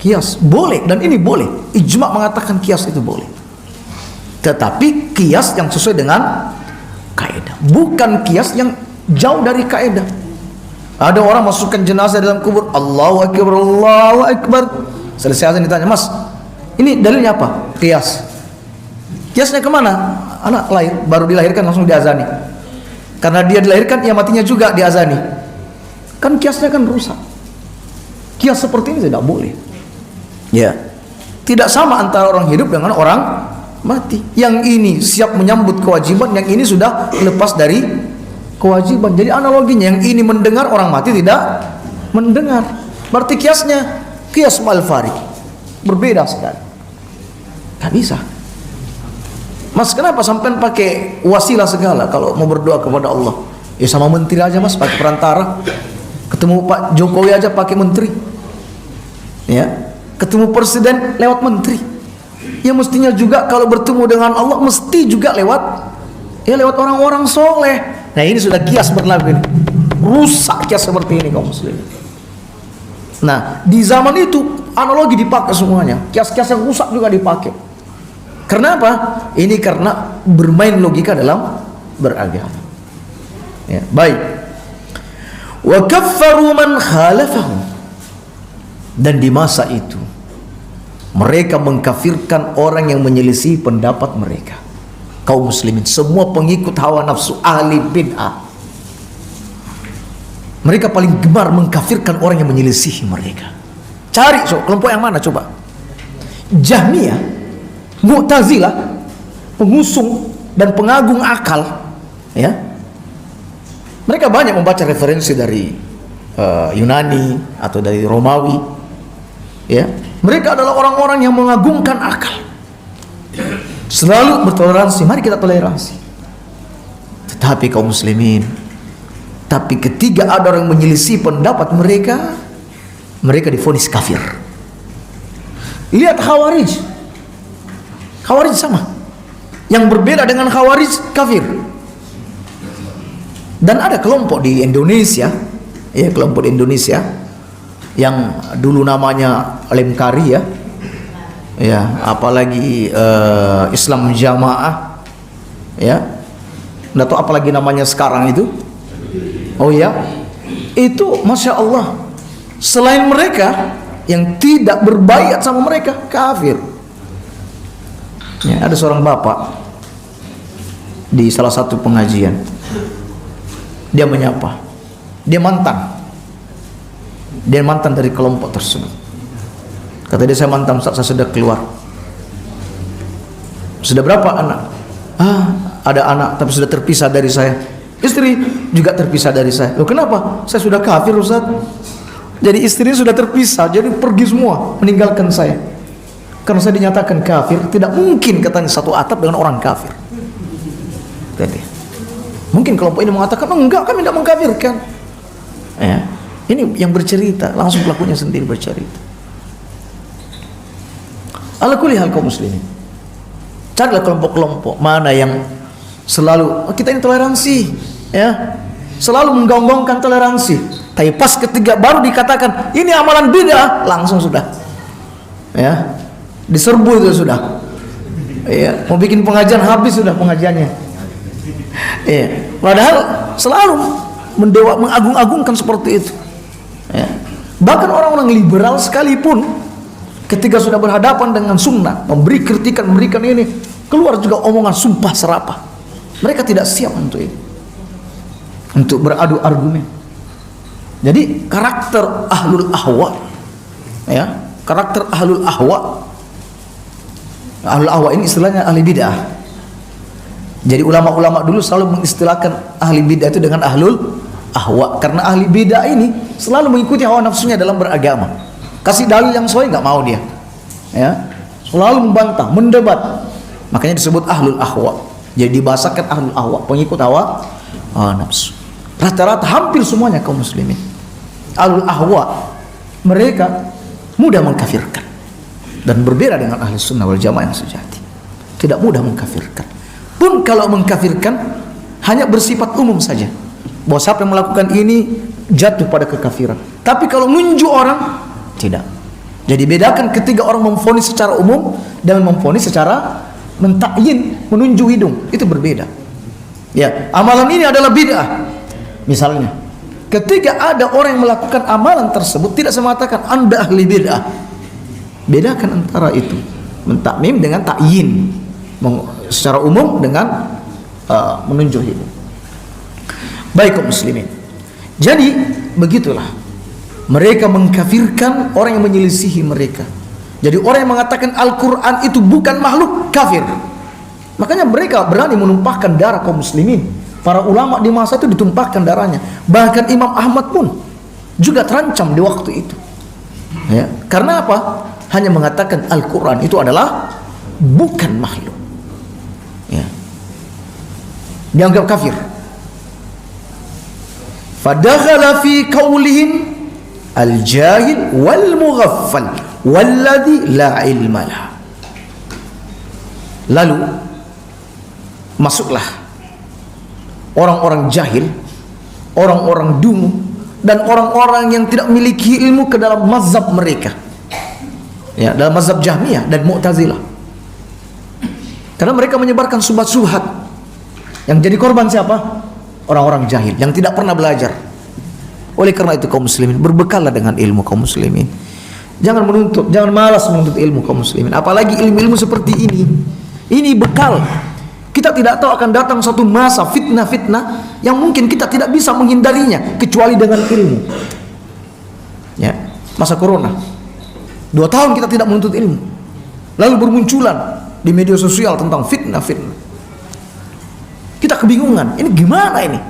Kias boleh, dan ini boleh. Ijma mengatakan kias itu boleh. Tetapi kias yang sesuai dengan kaidah, bukan kias yang jauh dari kaidah. Ada orang masukkan jenazah dalam kubur, Allahu Akbar, Allahu Akbar. Selesai azan ditanya, Mas, ini dalilnya apa? Kias. Kiasnya kemana? Anak lahir, baru dilahirkan langsung diazani. Karena dia dilahirkan, ia matinya juga diazani. Kan kiasnya kan rusak. Kias seperti ini tidak boleh. Ya, tidak sama antara orang hidup dengan orang mati. Yang ini siap menyambut kewajiban, yang ini sudah lepas dari kewajiban. Jadi analoginya, yang ini mendengar, orang mati tidak mendengar. Berarti kiasnya kias mal-farik, berbeda sekali. Gak bisa. Mas, kenapa sampai pakai wasilah segala kalau mau berdoa kepada Allah? Ya sama menteri aja Mas, pakai perantara. Ketemu Pak Jokowi aja pakai menteri. Ya, ketemu presiden lewat menteri. Ya mestinya juga kalau bertemu dengan Allah mesti juga lewat orang-orang soleh. Nah ini sudah kias berlaku ini. Rusak kias seperti ini kaum muslimin. Nah di zaman itu analogi dipakai semuanya. Kias-kias yang rusak juga dipakai. Karena apa? Ini karena bermain logika dalam beragama. Ya, baik. Wa kaffaru man khalafahum. Dan di masa itu mereka mengkafirkan orang yang menyelisih pendapat mereka. Kaum muslimin, semua pengikut hawa nafsu, ahli bid'ah, mereka paling gemar mengkafirkan orang yang menyelisih mereka. Cari kelompok yang mana coba? Jahmiyah, Mu'tazilah, pengusung dan pengagung akal, ya. Mereka banyak membaca referensi dari Yunani atau dari Romawi, ya. Mereka adalah orang-orang yang mengagungkan akal, selalu bertoleransi. Mari kita toleransi. Tetapi kaum muslimin, tapi ketika ada orang menyelisih pendapat mereka, mereka divonis kafir. Lihat Khawarij. Khawarij sama. Yang berbeda dengan Khawarij kafir. Dan ada kelompok di Indonesia, ya, kelompok di Indonesia yang dulu namanya Lemkari, ya, apalagi Islam Jamaah, ya, nggak tahu apalagi namanya sekarang itu. Oh ya, itu masya Allah, selain mereka yang tidak berbaiat sama mereka kafir. Ya, ada seorang bapak di salah satu pengajian, dia menyapa, dia mantan dari kelompok tersebut. Kata dia, saya mantan Ustaz, saya sudah keluar. Sudah berapa anak? Ada anak tapi sudah terpisah dari saya. Istri juga terpisah dari saya. Loh kenapa? Saya sudah kafir Ustaz. Jadi istrinya sudah terpisah, jadi pergi semua meninggalkan saya. Karena saya dinyatakan kafir, tidak mungkin katanya satu atap dengan orang kafir. Jadi, mungkin kelompok ini mengatakan, oh, enggak, kami tidak mengkafirkan. Ya, ini yang bercerita, langsung pelakunya sendiri bercerita. Ala kulli hal kaum muslimin, carilah kelompok-kelompok mana yang selalu kita ini toleransi, ya, selalu menggonggongkan toleransi. Tapi pas ketiga baru dikatakan ini amalan bid'ah, langsung sudah, ya, diserbu itu sudah, ya, mau bikin pengajian habis sudah pengajiannya, ya. Padahal selalu mengagung-agungkan seperti itu, ya. Bahkan orang-orang liberal sekalipun ketika sudah berhadapan dengan sunnah, memberi kritikan, memberikan ini, keluar juga omongan sumpah serapah. Mereka tidak siap untuk itu, untuk beradu argumen. Jadi karakter ahlul ahwa, ya, karakter ahlul ahwa. Ahlul ahwa ini istilahnya ahli bid'ah. Jadi ulama-ulama dulu selalu mengistilahkan ahli bid'ah itu dengan ahlul ahwa, karena ahli bid'ah ini selalu mengikuti hawa nafsunya dalam beragama. Kasih dalil yang sesuai nggak mau dia, ya, selalu membantah, mendebat. Makanya disebut ahlul ahwa. Jadi dibahasakan ahlul ahwa, pengikut hawa nafsu. Rata-rata hampir semuanya kaum muslimin, Ahlul ahwa, mereka mudah mengkafirkan. Dan berbeda dengan ahli sunnah wal jamaah yang sejati, tidak mudah mengkafirkan. Pun kalau mengkafirkan hanya bersifat umum saja, bahwa siapa yang melakukan ini jatuh pada kekafiran. Tapi kalau nunjuk orang, tidak. Jadi bedakan ketika orang memvonis secara umum dan memvonis secara mentakyin, menunjuk hidung, itu berbeda. Ya, amalan ini adalah bid'ah. Misalnya, ketika ada orang yang melakukan amalan tersebut, tidak sematakan Anda ahli bid'ah. Bedakan antara itu, mentakmim dengan takyin, secara umum dengan menunjuk hidung. Baik kaum muslimin. Jadi begitulah mereka mengkafirkan orang yang menyelisihi mereka. Jadi orang yang mengatakan Al-Quran itu bukan makhluk, kafir. Makanya mereka berani menumpahkan darah kaum muslimin. Para ulama di masa itu ditumpahkan darahnya. Bahkan Imam Ahmad pun juga terancam di waktu itu, ya. Karena apa? Hanya mengatakan Al-Quran itu adalah bukan makhluk, ya. Dianggap kafir. Fadakhala fi qaulihim al-jahil wal mughaffal walladhi la ilma lah. Lalu masuklah orang-orang jahil, orang-orang dungu, dan orang-orang yang tidak memiliki ilmu ke dalam mazhab mereka, ya, dalam mazhab Jahmiyah dan Mu'tazilah. Karena mereka menyebarkan subhat-subhat. Yang jadi korban siapa? Orang-orang jahil yang tidak pernah belajar. Oleh karena itu kaum muslimin, berbekallah dengan ilmu kaum muslimin. Jangan malas menuntut ilmu kaum muslimin, apalagi ilmu-ilmu seperti ini. Ini bekal. Kita tidak tahu akan datang satu masa fitnah-fitnah yang mungkin kita tidak bisa menghindarinya kecuali dengan ilmu. Ya, masa corona. 2 tahun kita tidak menuntut ilmu. Lalu bermunculan di media sosial tentang fitnah-fitnah. Kita kebingungan, ini gimana ini?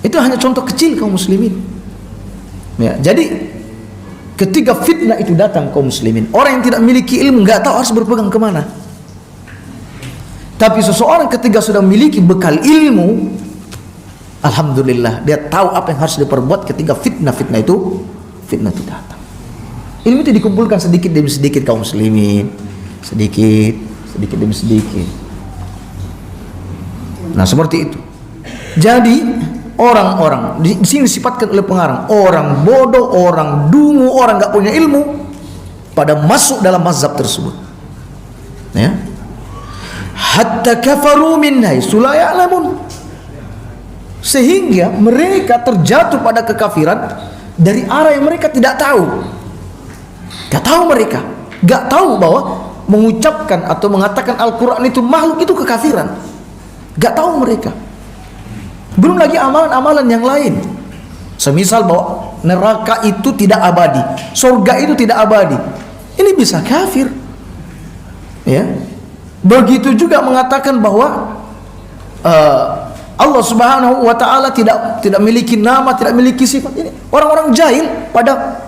Itu hanya contoh kecil kaum muslimin. Ya, jadi ketika fitnah itu datang kaum muslimin, orang yang tidak memiliki ilmu nggak tahu harus berpegang kemana. Tapi seseorang ketika sudah memiliki bekal ilmu, alhamdulillah dia tahu apa yang harus diperbuat ketika fitnah itu datang. Ilmu itu dikumpulkan sedikit demi sedikit kaum muslimin, sedikit demi sedikit. Nah seperti itu. Jadi orang-orang di sini disifatkan oleh pengarang orang bodoh, orang dungu, orang nggak punya ilmu pada masuk dalam mazhab tersebut. Ya. Hatta kafaru min haitsu la ya'lamun. Sehingga mereka terjatuh pada kekafiran dari arah yang mereka tidak tahu. Gak tahu mereka, gak tahu bahwa mengucapkan atau mengatakan Al-Quran itu makhluk itu kekafiran. Gak tahu mereka. Belum lagi amalan-amalan yang lain. Semisal bahwa neraka itu tidak abadi, surga itu tidak abadi. Ini bisa kafir. Ya. Begitu juga mengatakan bahwa Allah Subhanahu wa taala tidak memiliki nama, tidak memiliki sifat. Ini orang-orang jahil pada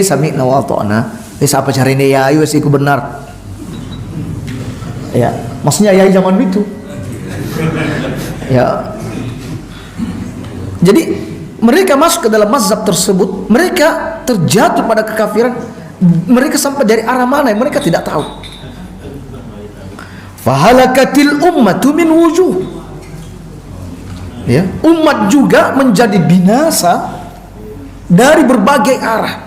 sami'na wa ata'na. Apa caranya ya ayo sih benar. Ya, maksudnya ya zaman itu. Ya. Jadi mereka masuk ke dalam mazhab tersebut, mereka terjatuh pada kekafiran, mereka sampai dari arah mana yang mereka tidak tahu. Fahalakatil ummatu min wujuh. Ya, umat juga menjadi binasa dari berbagai arah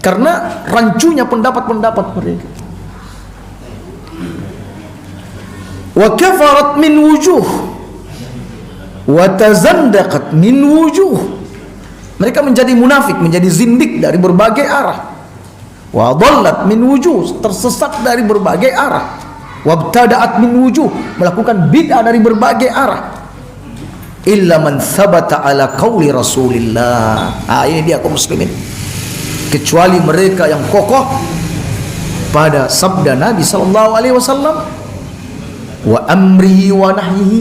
karena rancunya pendapat-pendapat mereka. Wa kafarat min wujuh wa tazandaqat min wujuh. Mereka menjadi munafik, menjadi zindik dari berbagai arah. Wa dhallat min wujuh, tersesat dari berbagai arah. Wa btada'at min wujuh, melakukan bid'ah dari berbagai arah. Illa man thabata ala qawli Rasulillah. Ini dia kaum muslimin. Kecuali mereka yang kokoh pada sabda Nabi sallallahu alaihi wasallam wa amrihi wa nahyihi,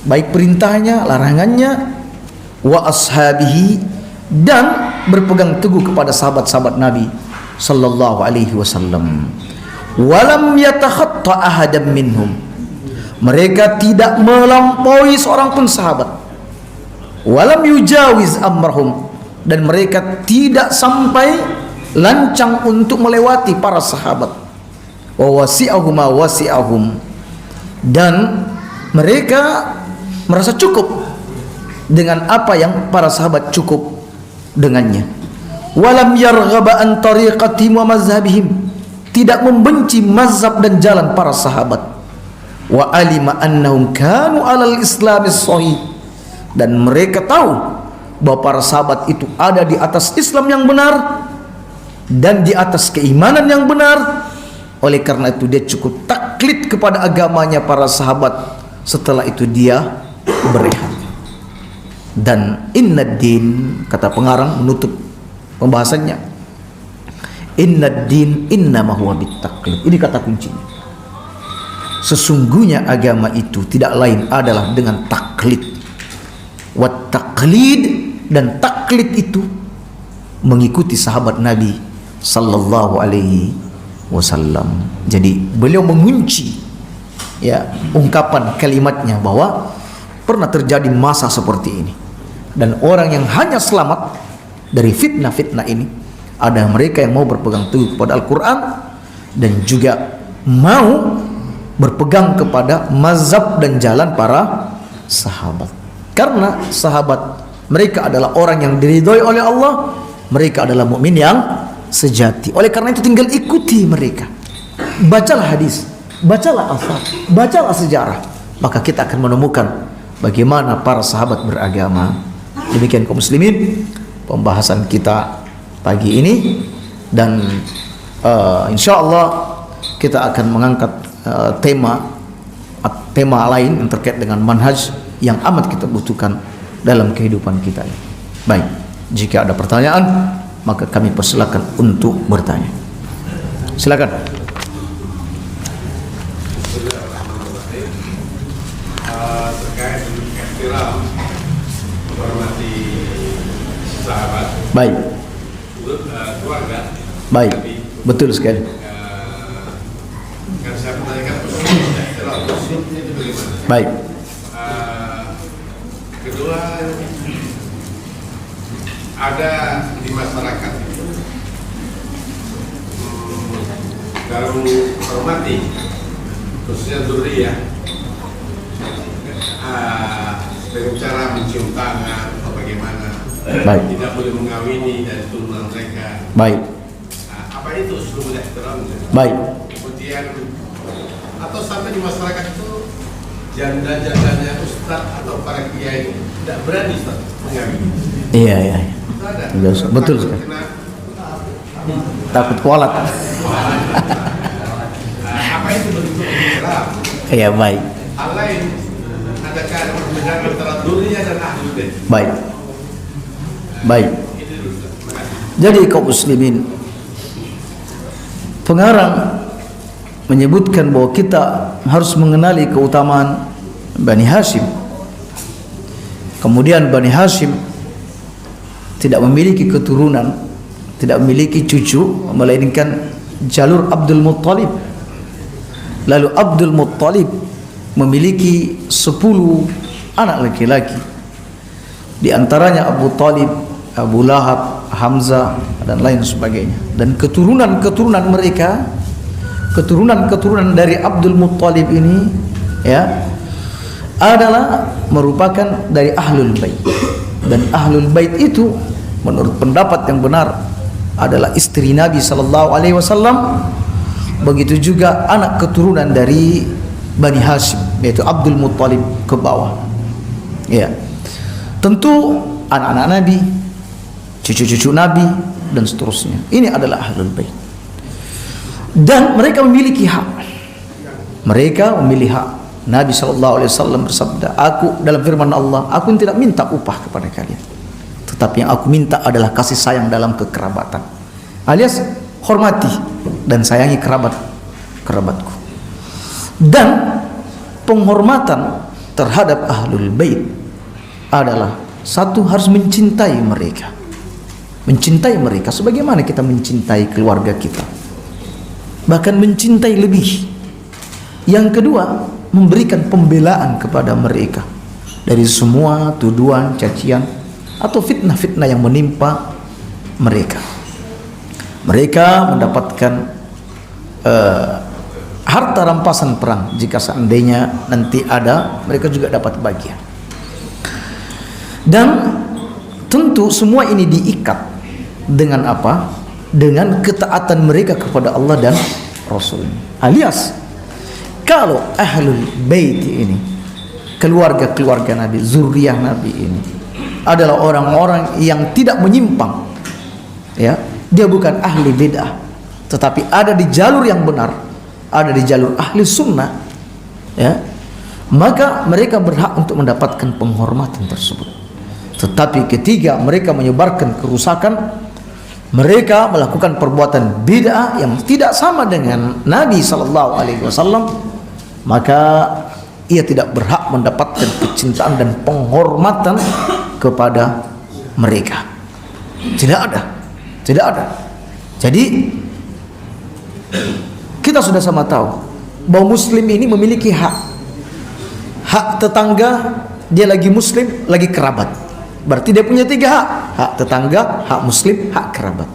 baik perintahnya, larangannya, wa ashabihi, dan berpegang teguh kepada sahabat-sahabat Nabi sallallahu alaihi wasallam. Walam yatakhatta ahadan minhum, mereka tidak melampaui seorang pun sahabat. Walam yujawiz amrahum, dan mereka tidak sampai lancang untuk melewati para sahabat. Wa wasi'ahum ma wasi'ahum, dan mereka merasa cukup dengan apa yang para sahabat cukup dengannya. Walam yarghaba an tariqatihim wa mazhabihim, tidak membenci mazhab dan jalan para sahabat. Wa alima annahum kanu alal islamis sahih, dan mereka tahu bahwa para sahabat itu ada di atas Islam yang benar dan di atas keimanan yang benar. Oleh karena itu dia cukup taklid kepada agamanya para sahabat. Setelah itu dia berehat. Dan innad din, kata pengarang menutup pembahasannya, innad din innama huwa bittaqlid. Ini kata kuncinya. Sesungguhnya agama itu tidak lain adalah dengan taklid. Wat taqlid, dan taklid itu mengikuti sahabat Nabi sallallahu alaihi wasallam. Jadi beliau mengunci ya ungkapan kalimatnya bahwa pernah terjadi masa seperti ini, dan orang yang hanya selamat dari fitnah-fitnah ini ada mereka yang mau berpegang teguh kepada Al-Quran dan juga mau berpegang kepada mazhab dan jalan para sahabat. Karena sahabat mereka adalah orang yang diridhoi oleh Allah, mereka adalah mukmin yang sejati. Oleh karena itu tinggal ikuti mereka. Bacalah hadis, bacalah asar, bacalah sejarah, maka kita akan menemukan bagaimana para sahabat beragama. Demikian kaum muslimin pembahasan kita pagi ini, dan insyaallah kita akan mengangkat tema lain yang terkait dengan manhaj yang amat kita butuhkan dalam kehidupan kita. Baik, jika ada pertanyaan maka kami persilakan untuk bertanya. Silakan. Terkait ihtiram menghormati sahabat. Baik. Keluarga. Baik. Betul sekali. Kan saya menanyakan ihtiram itu bagaimana? Baik. Kedua, ada di masyarakat itu dalam menghormati khususnya dzurriyyah dengan cara mencium tangan atau bagaimana. Baik. Tidak boleh mengawini dari turunan mereka. Baik. Apa itu uslubul ihtiram? Baik. Kemudian atau sampai di masyarakat itu janda-jandanya ustaz atau para kiai tidak berani ustaz mengawini. Iya, iya. Betul sekali. Takut kualat. Apa itu bentuk ihtiram? Iya, baik. Hal lain, adakah ada perbedaan antara dzurriyyah dan ahlul bait? Baik. Baik. Itu dulu, Ustaz. Terima kasih. Jadi kaum muslimin, pengarang menyebutkan bahwa kita harus mengenali keutamaan Bani Hashim. Kemudian Bani Hashim tidak memiliki keturunan, tidak memiliki cucu, melainkan jalur Abdul Muttalib. Lalu Abdul Muttalib memiliki 10 anak laki-laki. Di antaranya Abu Talib, Abu Lahab, Hamzah, dan lain sebagainya. Dan keturunan-keturunan mereka, keturunan-keturunan dari Abdul Muttalib ini ya adalah merupakan dari Ahlul Bait. Dan Ahlul Bait itu menurut pendapat yang benar adalah istri Nabi SAW. Begitu juga anak keturunan dari Bani Hashim, yaitu Abdul Muttalib ke bawah. Ya, tentu anak-anak Nabi, cucu-cucu Nabi, dan seterusnya. Ini adalah Ahlul Bait. Dan mereka memiliki hak. Mereka memiliki hak. Nabi SAW bersabda, aku dalam firman Allah, aku tidak minta upah kepada kalian, tetapi yang aku minta adalah kasih sayang dalam kekerabatan, alias hormati dan sayangi kerabatku. Dan penghormatan terhadap Ahlul Bait adalah satu, harus mencintai mereka. Mencintai mereka sebagaimana kita mencintai keluarga kita, bahkan mencintai lebih. Yang kedua, memberikan pembelaan kepada mereka dari semua tuduhan, cacian, atau fitnah-fitnah yang menimpa mereka. Mereka mendapatkan harta rampasan perang. Jika seandainya nanti ada, mereka juga dapat bagian. Dan tentu semua ini diikat dengan apa? Dengan ketaatan mereka kepada Allah dan Rasul. Alias kalau ahlul bait ini, keluarga-keluarga Nabi, zuriyah Nabi ini adalah orang-orang yang tidak menyimpang, ya, dia bukan ahli bid'ah, tetapi ada di jalur yang benar, ada di jalur ahli sunnah, ya, maka mereka berhak untuk mendapatkan penghormatan tersebut. Tetapi ketika mereka menyebarkan kerusakan, mereka melakukan perbuatan bid'ah yang tidak sama dengan Nabi SAW, maka ia tidak berhak mendapatkan kecintaan dan penghormatan kepada mereka. Tidak ada. Jadi kita sudah sama tahu bahwa muslim ini memiliki hak tetangga, dia lagi muslim, lagi kerabat. Berarti dia punya 3 hak. Hak tetangga, hak muslim, hak kerabat.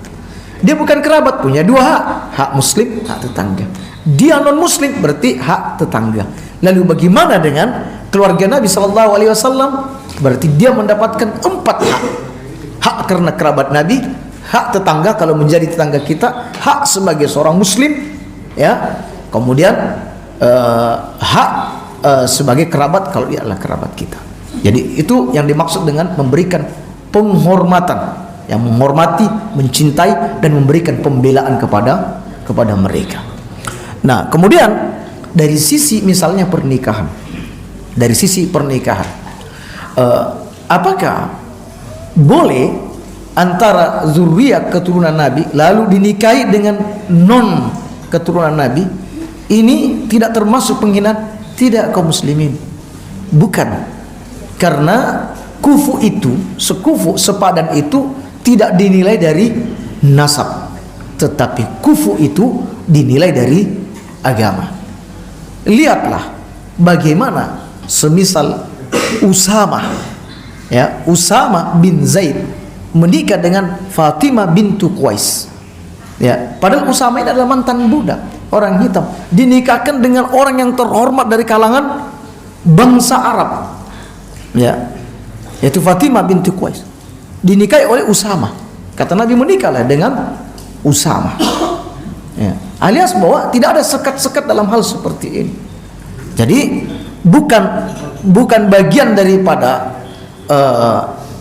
Dia bukan kerabat, punya 2 hak. Hak muslim, hak tetangga. Dia non muslim, berarti hak tetangga. Lalu bagaimana dengan keluarga Nabi SAW? Berarti dia mendapatkan 4 hak. Hak karena kerabat Nabi, hak tetangga kalau menjadi tetangga kita, hak sebagai seorang muslim, ya. Kemudian hak sebagai kerabat kalau dia adalah kerabat kita. Jadi itu yang dimaksud dengan memberikan penghormatan, yang menghormati, mencintai dan memberikan pembelaan kepada mereka. Nah, kemudian dari sisi misalnya pernikahan, apakah boleh antara zuriat keturunan Nabi lalu dinikahi dengan non keturunan Nabi? Ini tidak termasuk penghinaan? Tidak, kaum muslimin, bukan. Karena kufu itu, sekufu, sepadan itu tidak dinilai dari nasab, tetapi kufu itu dinilai dari agama. Lihatlah bagaimana semisal Usama, ya, Usama bin Zaid menikah dengan Fatimah bintu Qais, ya, padahal Usama ini adalah mantan budak, orang hitam, dinikahkan dengan orang yang terhormat dari kalangan bangsa Arab, ya, yaitu Fatimah binti Qais, dinikahi oleh Usama. Kata Nabi, menikahlah dengan Usama, ya. Alias bahwa tidak ada sekat-sekat dalam hal seperti ini. Jadi bukan bagian daripada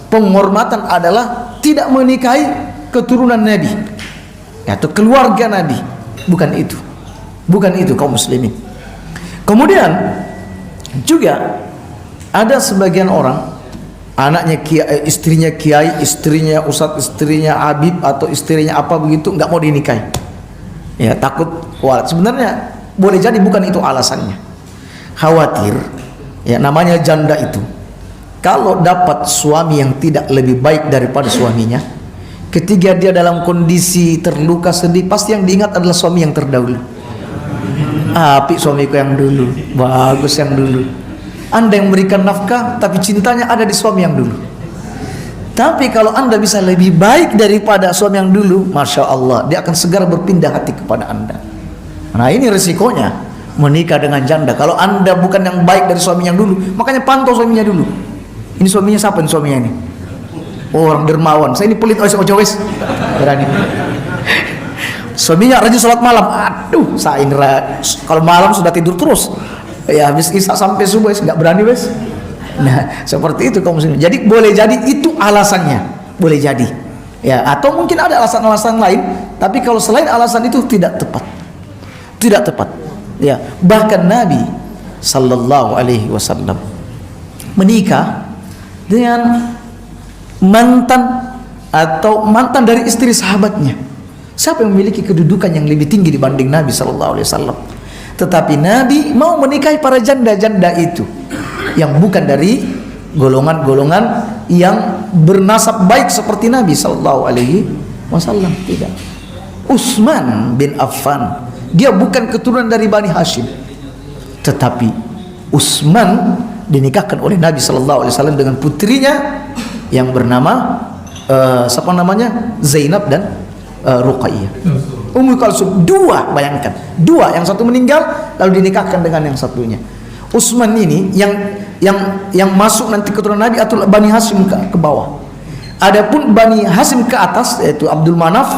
penghormatan adalah tidak menikahi keturunan Nabi atau keluarga Nabi. Bukan itu kaum muslimin. Kemudian juga ada sebagian orang, anaknya kiai, istrinya kiai, istrinya ustadz, istrinya habib atau istrinya apa begitu, nggak mau dinikahi, ya, takut walat. Sebenarnya boleh jadi bukan itu alasannya, khawatir, ya, namanya janda itu kalau dapat suami yang tidak lebih baik daripada suaminya, ketika dia dalam kondisi terluka sedih, pasti yang diingat adalah suami yang terdahulu. Apik suamiku yang dulu, bagus yang dulu. Anda yang memberikan nafkah, tapi cintanya ada di suami yang dulu. Tapi kalau Anda bisa lebih baik daripada suami yang dulu, Masya Allah, dia akan segera berpindah hati kepada Anda. Nah, ini resikonya menikah dengan janda. Kalau Anda bukan yang baik dari suami yang dulu, makanya pantau suaminya dulu. Ini suaminya siapa nih suaminya ini? Oh, orang dermawan. Saya ini pelit, wes berani. Suaminya rajin sholat malam. Aduh, saya Indra kalau malam sudah tidur terus. Ya, habis isya sampai subuh nggak berani, wes. Nah, seperti itu kaum muslimin. Jadi boleh jadi itu alasannya, boleh jadi, ya, atau mungkin ada alasan-alasan lain. Tapi kalau selain alasan itu tidak tepat, ya. Bahkan Nabi Sallallahu Alaihi Wasallam menikah dengan mantan dari istri sahabatnya. Siapa yang memiliki kedudukan yang lebih tinggi dibanding Nabi Sallallahu Alaihi Wasallam? Tetapi Nabi mau menikahi para janda-janda itu yang bukan dari golongan-golongan yang bernasab baik seperti Nabi Sallallahu Alaihi Wasallam. Tidak. Utsman bin Affan, dia bukan keturunan dari Bani Hashim, tetapi Utsman dinikahkan oleh Nabi Sallallahu Alaihi Wasallam dengan putrinya yang bernama siapa namanya? Zainab dan Ruqayyah. Ummu Kalsum, dua, bayangkan. Dua, yang satu meninggal lalu dinikahkan dengan yang satunya. Utsman ini yang masuk nanti keturunan Nabi atau Bani Hashim ke bawah. Adapun Bani Hashim ke atas yaitu Abdul Manaf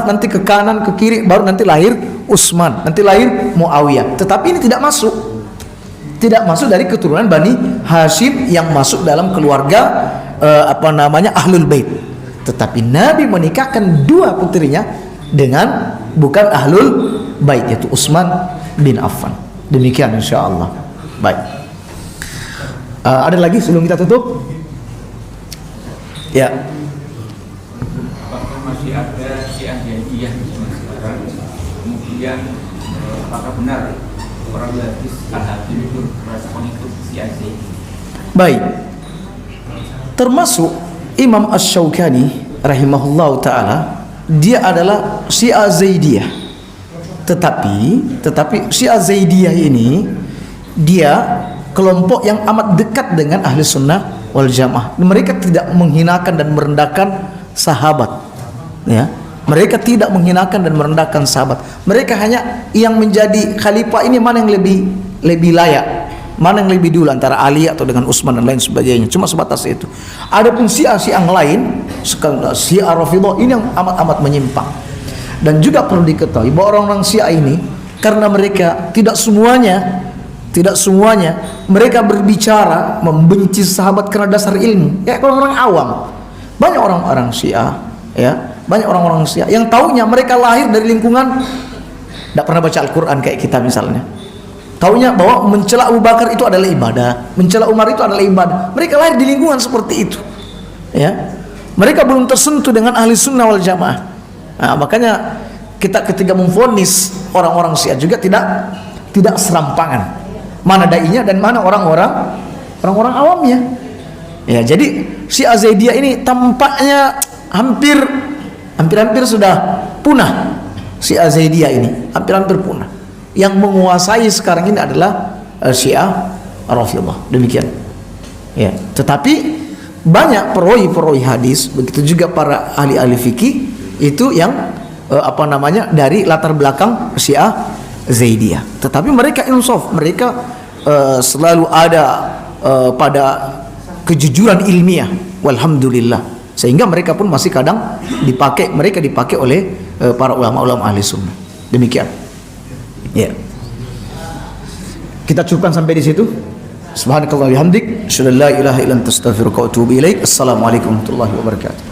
nanti ke kanan ke kiri, baru nanti lahir Utsman, nanti lahir Muawiyah. Tetapi ini tidak masuk dari keturunan Bani Hashim yang masuk dalam keluarga Ahlul Bait. Tetapi Nabi menikahkan dua putrinya dengan bukan Ahlul Bait, yaitu Utsman bin Affan. Demikian insyaallah. Baik. Ada lagi sebelum kita tutup? Ya. Apakah masih ada Syiah Zaidiyah di zaman sekarang? Kemudian apakah benar orang hadis Al-Hakim itu merasa pengikut Syiah Zaidiyah? Baik. Termasuk Imam Asy-Syaukani rahimahullahu taala, dia adalah Syiah Zaidiyah. Tetapi Syiah Zaidiyah ini dia kelompok yang amat dekat dengan Ahli Sunnah wal Jamaah. Mereka tidak menghinakan dan merendahkan sahabat, ya. Mereka tidak menghinakan dan merendahkan sahabat. Mereka hanya yang menjadi khalifah ini mana yang lebih layak, mana yang lebih dulu antara Ali atau dengan Utsman dan lain sebagainya. Cuma sebatas itu. Adapun Syiah yang lain, Syiah Rafidhah ini yang amat menyimpang. Dan juga perlu diketahui bahwa orang-orang Syiah ini, karena mereka tidak semuanya mereka berbicara membenci sahabat karena dasar ilmu. Ya, orang-orang awam. Banyak orang-orang Syiah, ya, banyak orang-orang Syiah yang taunya mereka lahir dari lingkungan tidak pernah baca Al-Quran kayak kita misalnya. Taunya bahwa mencela Abu Bakar itu adalah ibadah, mencela Umar itu adalah ibadah. Mereka lahir di lingkungan seperti itu, ya. Mereka belum tersentuh dengan Ahli Sunnah wal Jamaah. Nah, makanya kita ketika memvonis orang-orang Syiah juga tidak serampangan. Mana dai-nya dan mana orang-orang awamnya. Ya, jadi Syiah Zaidiyah ini tampaknya hampir sudah punah. Syiah Zaidiyah ini hampir punah. Yang menguasai sekarang ini adalah Syiah Rafidhah. Demikian. Ya, tetapi banyak perawi hadis, begitu juga para ahli fikih itu yang dari latar belakang Syiah Zaidiyah. Tetapi mereka insaf, mereka selalu ada pada kejujuran ilmiah, walhamdulillah, sehingga mereka pun masih kadang dipakai oleh para ulama-ulama ahli sunnah. Demikian. Ya. Kita cukupkan sampai di situ. Subhanakallah wa bihamdik, asyhadu an la ilaha illa anta astaghfiruka wa atubu ilaik. Assalamualaikum warahmatullahi wabarakatuh.